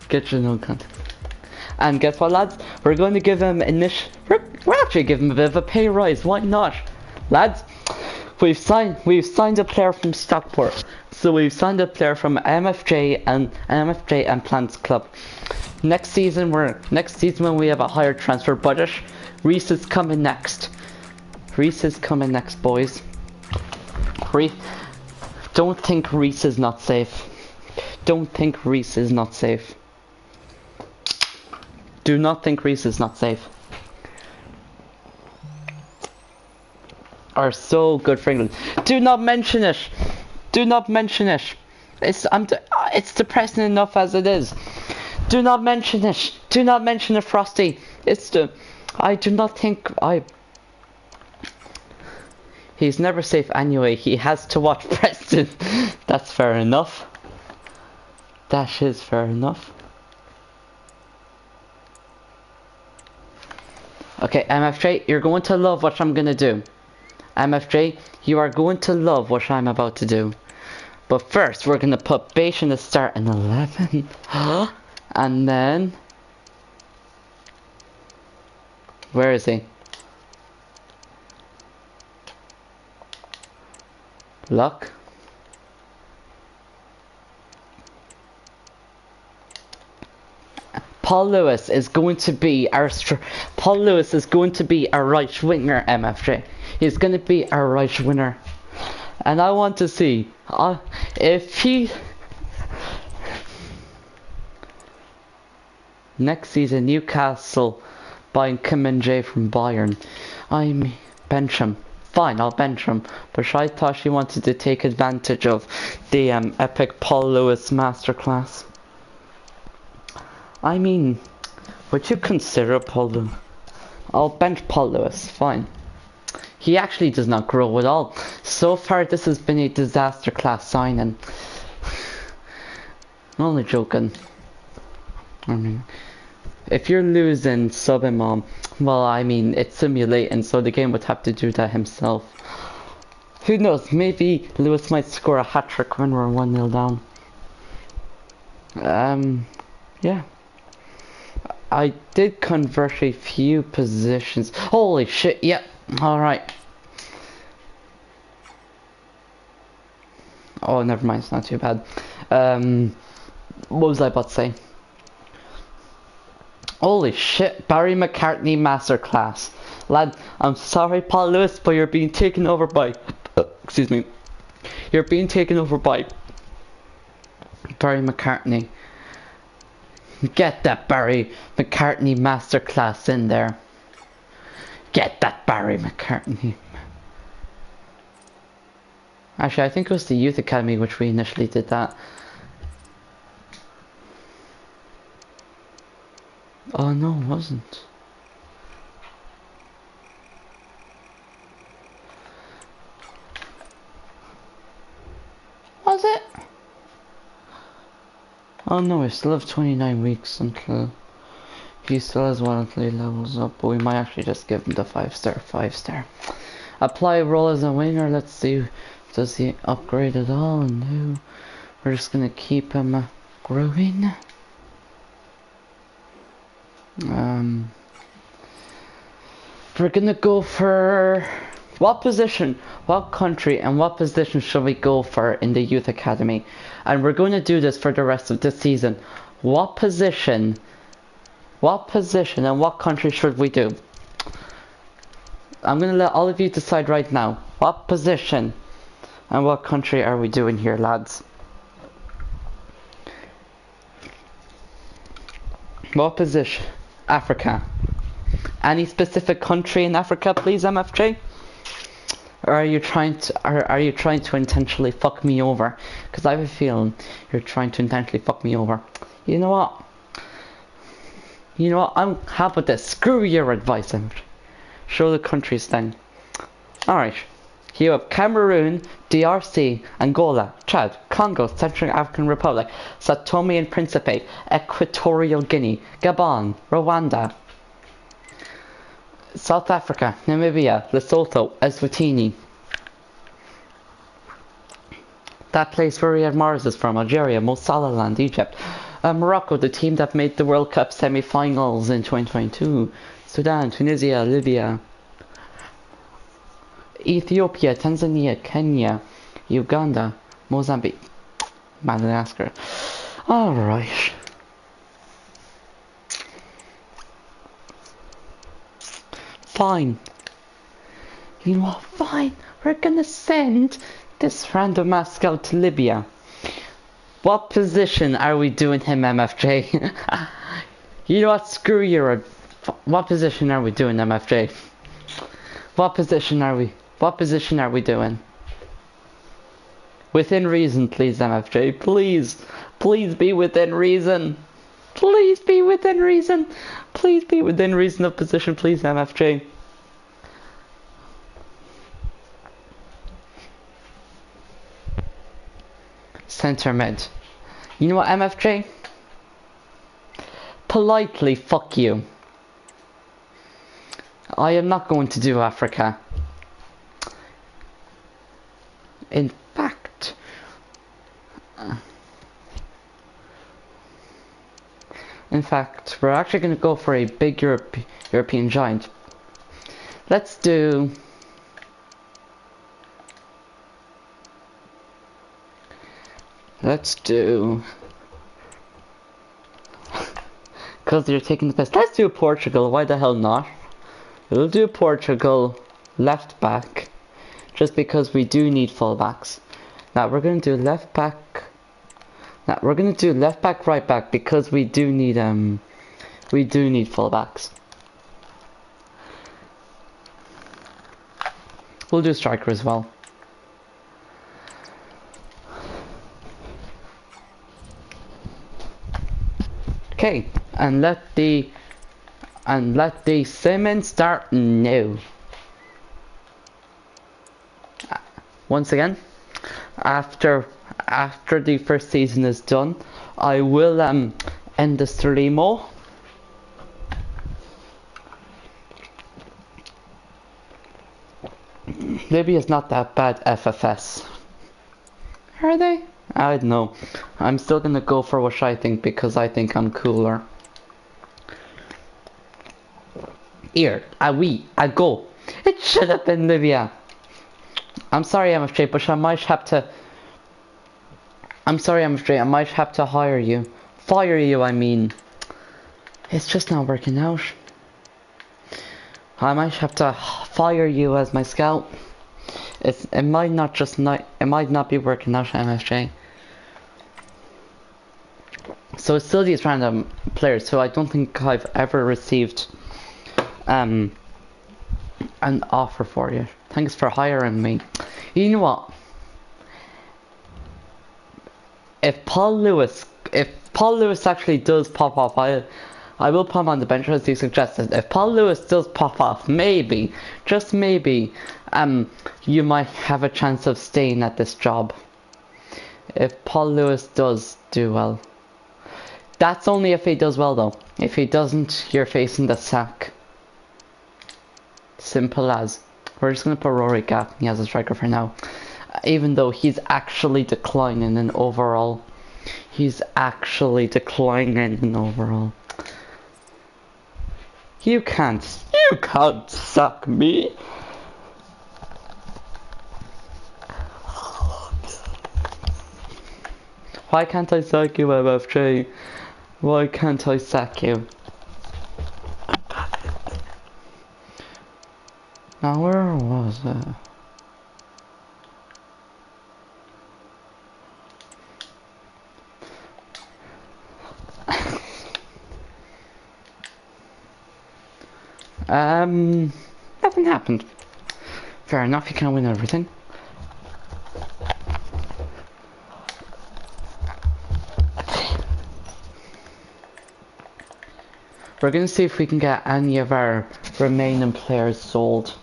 Get your no contact. And guess what, lads? We're going to give him we're actually giving him a bit of a pay rise. Why not, lads? We've signed a player from Stockport. So we've signed a player from MFJ and Plants Club. Next season when we have a higher transfer budget, Reese is coming next. Reese is coming next, boys. Don't think Reese is not safe. Don't think Reese is not safe. Do not think Reese is not safe. Are so good for England. Do not mention it. Do not mention it. It's depressing enough as it is. Do not mention it. Do not mention it, Frosty. I do not think he's never safe anyway. He has to watch Preston. That's fair enough. That is fair enough. Okay, MFJ, you're going to love what I'm gonna do. MFJ, you are going to love what I'm about to do. But first, we're gonna put Bache in the start in 11. And then... Where is he? Luck. Paul Lewis is going to be our right winger, MFJ. He's going to be our right winger. And I want to see if he... Next season, Newcastle buying Kim and Jay from Bayern. Bench him. Fine, I'll bench him. But I thought she wanted to take advantage of the epic Paul Lewis masterclass. I mean, would you consider Paul Lewis? I'll bench Paul Lewis, fine. He actually does not grow at all. So far, this has been a disaster class signing. I'm only joking. I mean, if you're losing, sub him on. Well, I mean, it's simulating, so the game would have to do that himself. Who knows, maybe Lewis might score a hat-trick when we're 1-0 down. Yeah. I did convert a few positions. Holy shit, yep, alright. Oh, never mind, it's not too bad. What was I about to say? Holy shit, Barry McCartney masterclass. Lad, I'm sorry, Paul Lewis, but you're being taken over by... excuse me. You're being taken over by... Barry McCartney. Get that Barry McCartney masterclass in there. Get that Barry McCartney. Actually, I think it was the Youth Academy which we initially did that. Oh no, it wasn't. Was it? Oh no, we still have 29 weeks until he still has one until he levels up, but we might actually just give him the 5-star. Apply role as a winger, let's see, does he upgrade at all? No, we're just gonna keep him growing. We're gonna go for what position, what country, and what position should we go for in the Youth Academy? And we're going to do this for the rest of the season. What position, and what country should we do? I'm gonna let all of you decide right now. What position and what country are we doing here, lads? What position? Africa. Any specific country in Africa, please, MFJ? Or are you trying to intentionally fuck me over? Because I have a feeling you're trying to intentionally fuck me over. You know what? I'm happy with this. Screw your advice, MFJ. Show the countries then. Alright. You have Cameroon, DRC, Angola, Chad, Congo, Central African Republic, Sao Tome and Principe, Equatorial Guinea, Gabon, Rwanda, South Africa, Namibia, Lesotho, Eswatini. That place where Riyad Mahrez is from, Algeria, Mo Salah land, Egypt, Morocco, the team that made the World Cup semi-finals in 2022. Sudan, Tunisia, Libya, Ethiopia, Tanzania, Kenya, Uganda, Mozambique, Madagascar. Alright. Fine. You know what? Fine. We're gonna send this random ass scout to Libya. What position are we doing him, MFJ? You know what? Screw you. What position are we doing, MFJ? What position are we doing? Within reason, please, MFJ. Please. Please be within reason. Please be within reason. Please be within reason of position, please, MFJ. Center mid. You know what, MFJ? Politely, fuck you. I am not going to do Africa. In fact, we're actually going to go for a big European giant. Let's do... Because you're taking the piss. Let's do Portugal. Why the hell not? We'll do Portugal left back. Just because we do need fullbacks. Now we're going to do left back. Now we're going to do left back, right back because we do need fullbacks. We'll do striker as well. Okay, and let the sim start now. Once again, after the first season is done, I will end the stream. Libya is not that bad FFS. Are they? I don't know. I'm still gonna go for what I think because I think I'm cooler. Here, I go. It should have been Libya. I'm sorry, MFJ, but I might have to. I'm sorry, MFJ, I might have to hire you. Fire you, I mean. It's just not working out. I might have to fire you as my scout. It might not be working out, MFJ. So it's still these random players, so I don't think I've ever received an offer for you. Thanks for hiring me. You know what? If Paul Lewis actually does pop off, I will put him on the bench as you suggested. If Paul Lewis does pop off, maybe, just maybe, you might have a chance of staying at this job. If Paul Lewis does do well. That's only if he does well though. If he doesn't, you're facing the sack. Simple as. We're just going to put Rory Gaffney as a striker for now. Even though he's actually declining in overall. He's actually declining in overall. You can't suck me. Why can't I suck you, MFJ? Why can't I sack you? Now where was it? Nothing happened. Fair enough, you can't win everything. We're gonna see if we can get any of our remaining players sold.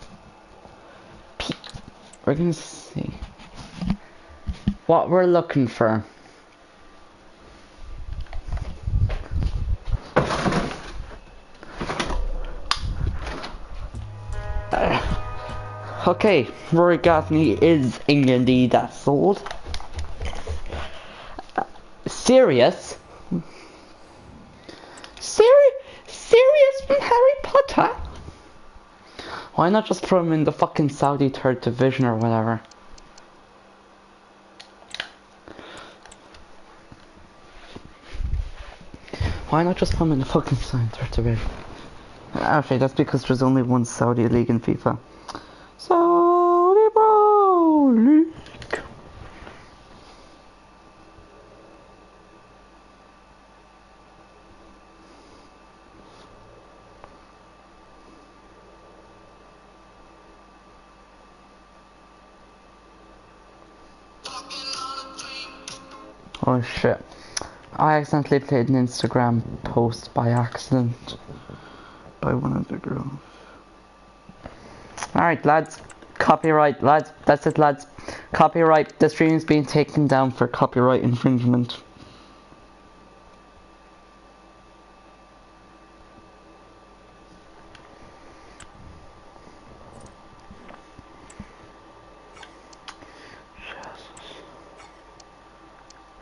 We're gonna see what we're looking for. Okay, Rory Gaffney is indeed sold. Serious? Serious from Harry Potter? Why not just put him in the fucking Saudi 3rd Division or whatever? Why not just put him in the fucking Saudi 3rd Division? Actually, that's because there's only one Saudi league in FIFA. Saudi Pro League. Oh shit. I accidentally played an Instagram post by accident by one of the girls. Alright lads, copyright lads, that's it lads. Copyright, the stream is being taken down for copyright infringement.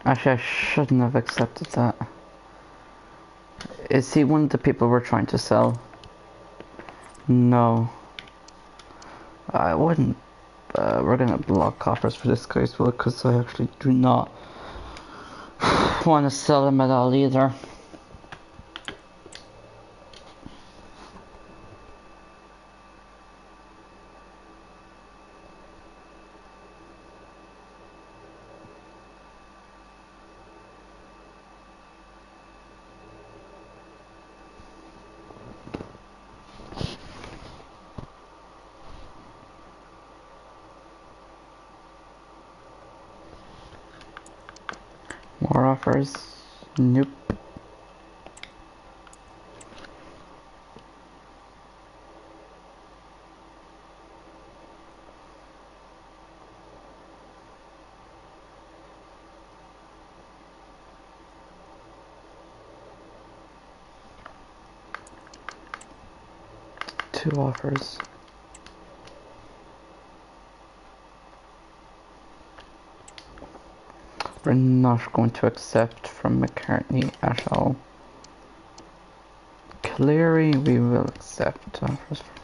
Actually, I shouldn't have accepted that. Is he one of the people we're trying to sell? No. I wouldn't. We're gonna block offers for this guy as well, because I actually do not want to sell him at all either. More offers? Nope. Two offers. We're not going to accept from McCartney at all. Cleary, we will accept offers from.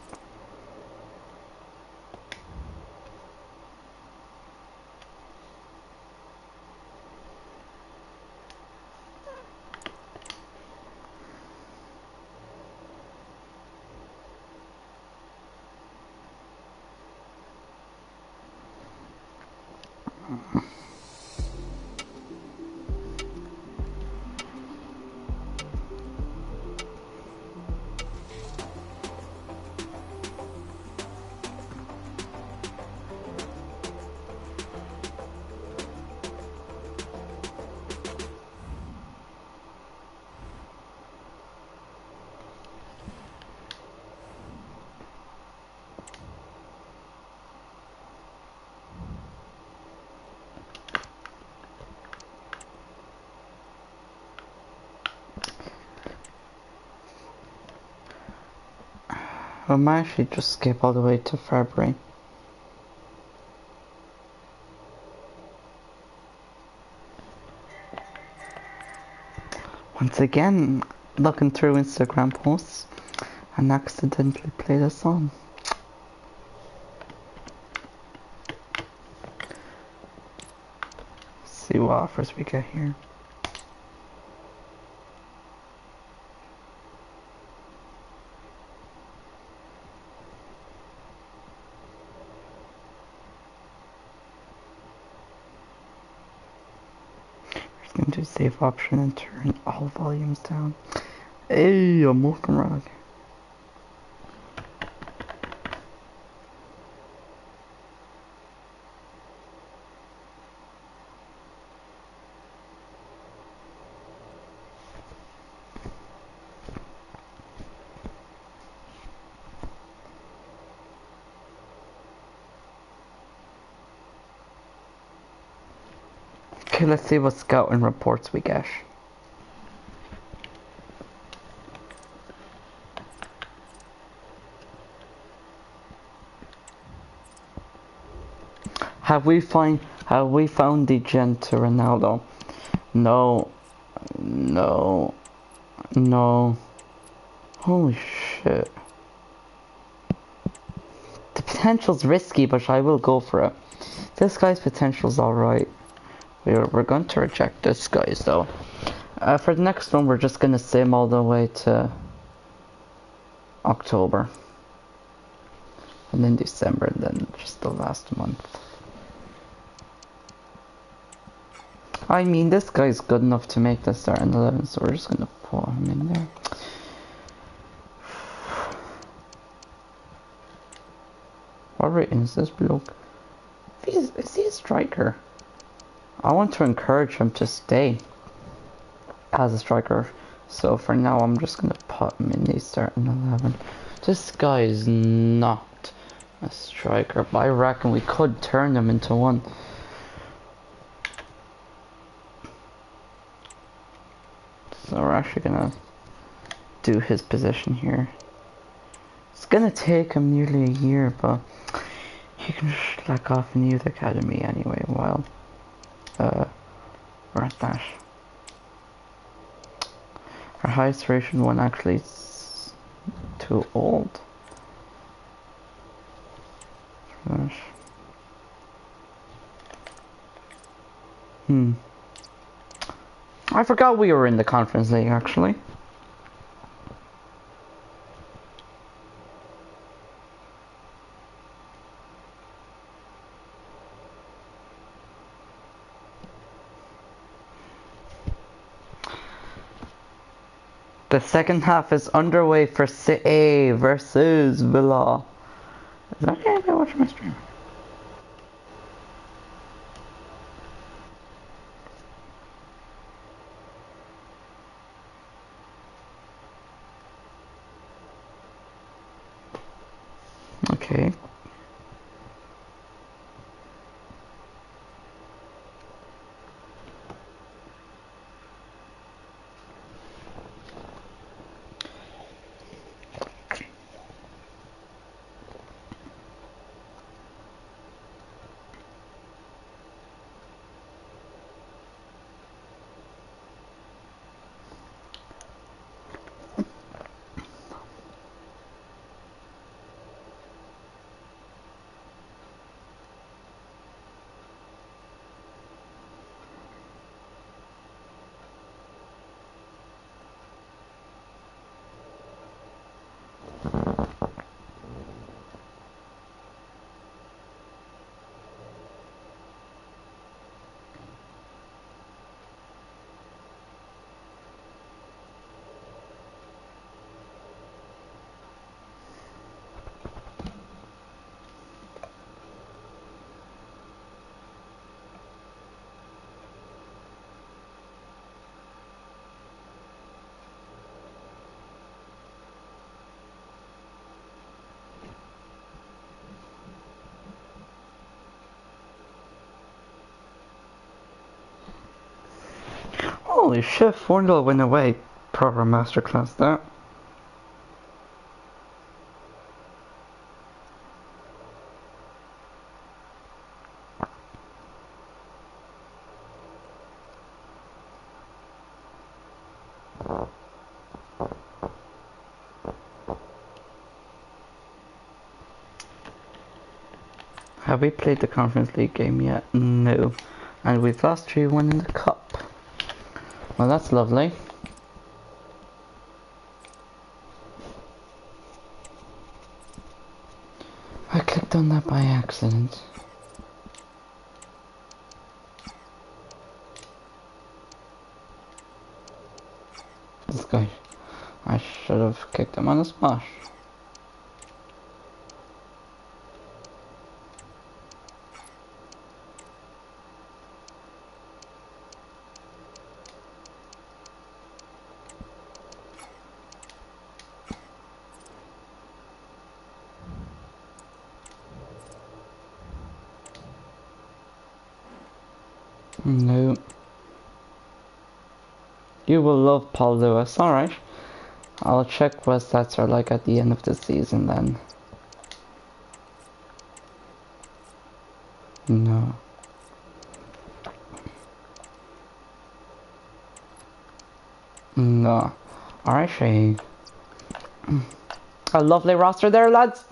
I might actually just skip all the way to February. Once again, looking through Instagram posts and accidentally played a song. See what offers we get here. Going to save option and turn all volumes down. Hey, I'm walking around. Okay, let's see what scouting reports we get. Have we found the gen to Ronaldo? No. No. Holy shit. The potential's risky, but I will go for it. This guy's potential's alright. We're going to reject this guy's though. For the next one, we're just gonna sim all the way to October. And then December, and then just the last month. I mean, this guy's good enough to make the start in 11, so we're just gonna put him in there. What rating is this bloke? Is he a striker? I want to encourage him to stay as a striker. So for now, I'm just gonna put him in the starting 11. This guy is not a striker, but I reckon we could turn him into one. So we're actually gonna do his position here. It's gonna take him nearly a year, but he can slack off in the youth academy anyway while we're at that. Our highest ration one actually is too old. I forgot we were in the Conference League actually. The second half is underway for City versus Villa. Is that okay if I watch my stream? Okay. Holy shit, 4-0 win away. Proper masterclass that. Have we played the Conference League game yet? No. And we've lost 3-1 in the cup. Well, that's lovely. I clicked on that by accident. This guy. I should have kicked him on the spot. No. You will love Paul Lewis, alright. I'll check what stats are like at the end of the season then. No. No. Alright, Shay. A lovely roster there, lads.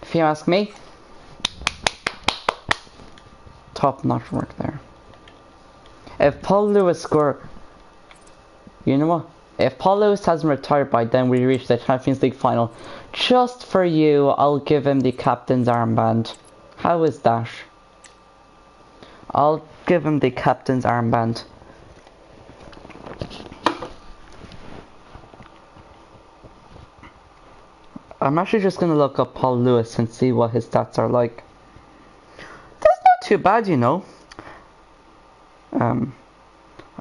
If you ask me. Top notch work there. If Paul Lewis scored... You know what? If Paul Lewis hasn't retired by then, we reach the Champions League final. Just for you, I'll give him the captain's armband. How is that? I'll give him the captain's armband. I'm actually just going to look up Paul Lewis and see what his stats are like. That's not too bad, you know.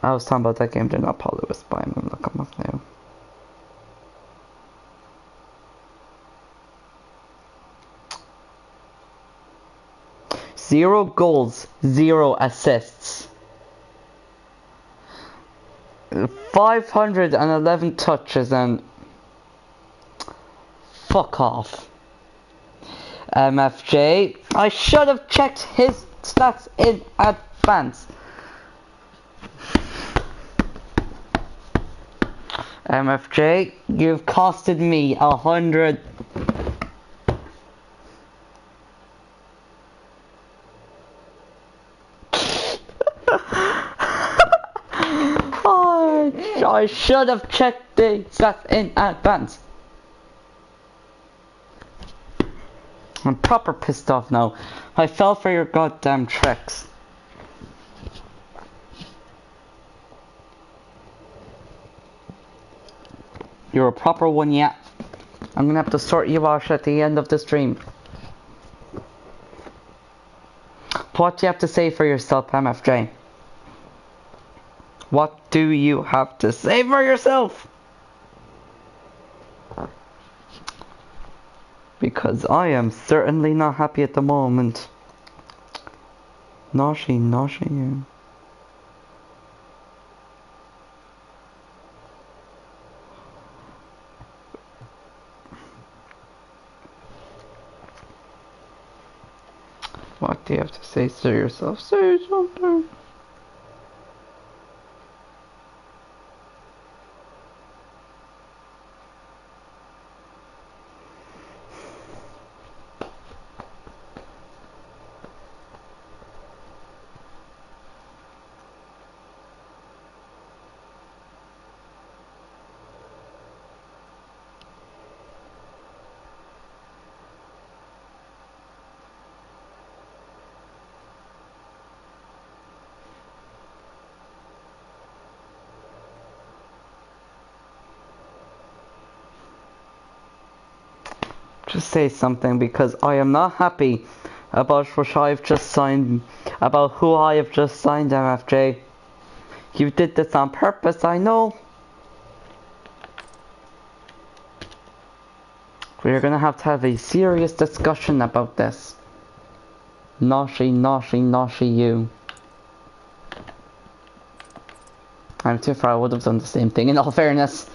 I was talking about that game, they're not Paul Lewis, but I'm going to look him up now. Zero goals, 0 assists. 511 touches and... Fuck off. MFJ, I should have checked his stats in advance. MFJ, you've costed me 100. Oh, I should have checked the stats in advance. I'm proper pissed off now. I fell for your goddamn tricks. You're a proper one, yeah. I'm gonna have to sort you out at the end of the stream. What do you have to say for yourself, MFJ? What do you have to say for yourself? Because I am certainly not happy at the moment. Naughty you. What do you have to say to yourself? Say something. Just say something, because I am not happy about what I've just signed, about who I have just signed, MFJ. You did this on purpose, I know. We're gonna have to have a serious discussion about this. Naughty you. I'm too far, I would have done the same thing in all fairness.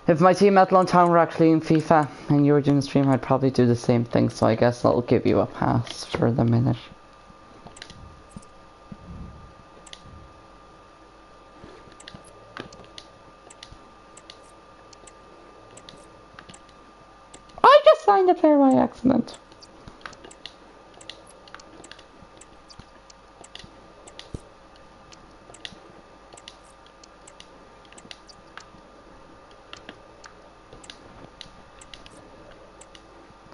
If my team at Longtown were actually in FIFA and you were doing a stream, I'd probably do the same thing, so I guess I'll give you a pass for the minute. I just signed a player by accident.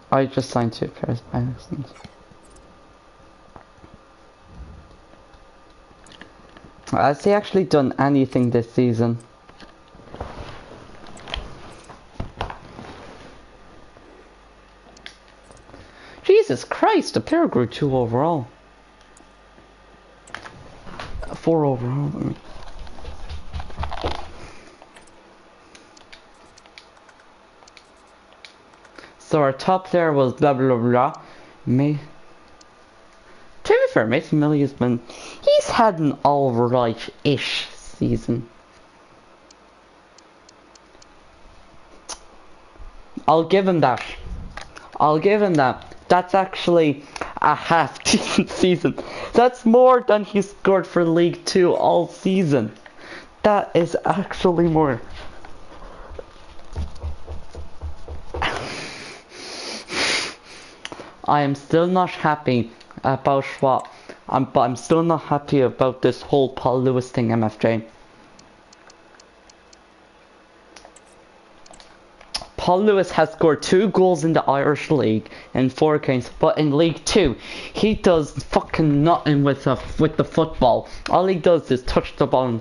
I just signed 2 players by accident. Has he actually done anything this season? Jesus Christ, the player grew 2 overall. 4 overall. I mean. So our top player was blah blah blah. To be fair, Mason Millie has been... He's had an alright-ish season. I'll give him that. I'll give him that. That's actually a half-decent season. That's more than he scored for League 2 all season. That is actually more. I am still not happy about what. But I'm still not happy about this whole Paul Lewis thing, MFJ. Paul Lewis has scored 2 goals in the Irish League in 4 games, but in League 2, he does fucking nothing with the football. All he does is touch the ball.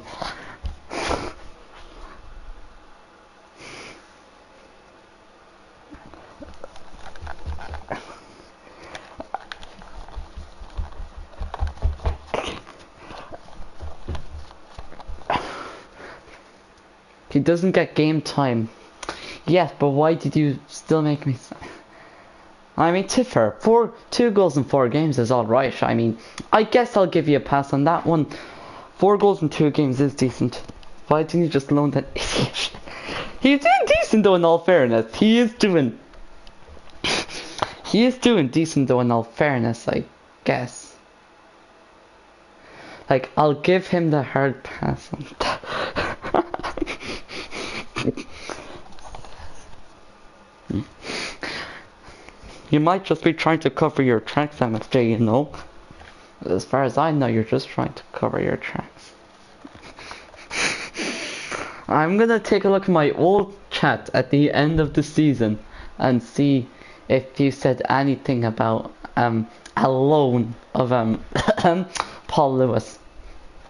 He doesn't get game time. Yes, but why did you still make me... I mean, Tiffer, 2 goals in 4 games is alright. I mean, I guess I'll give you a pass on that one. 4 goals in 2 games is decent. Why didn't you just loan that idiot? He's doing decent though, in all fairness. He is doing decent though, in all fairness, I guess. Like, I'll give him the hard pass on that. You might just be trying to cover your tracks, MFJ, you know? As far as I know, you're just trying to cover your tracks. I'm gonna take a look at my old chat at the end of the season and see if you said anything about a loan of Paul Lewis.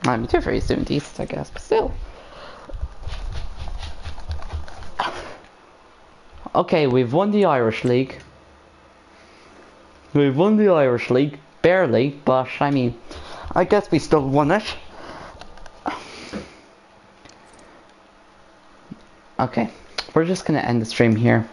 I mean, you're very soon decent, I guess, but still. Okay, we've won the Irish League. We've won the Irish League, barely, but I mean, I guess we still won it. Okay, we're just gonna end the stream here.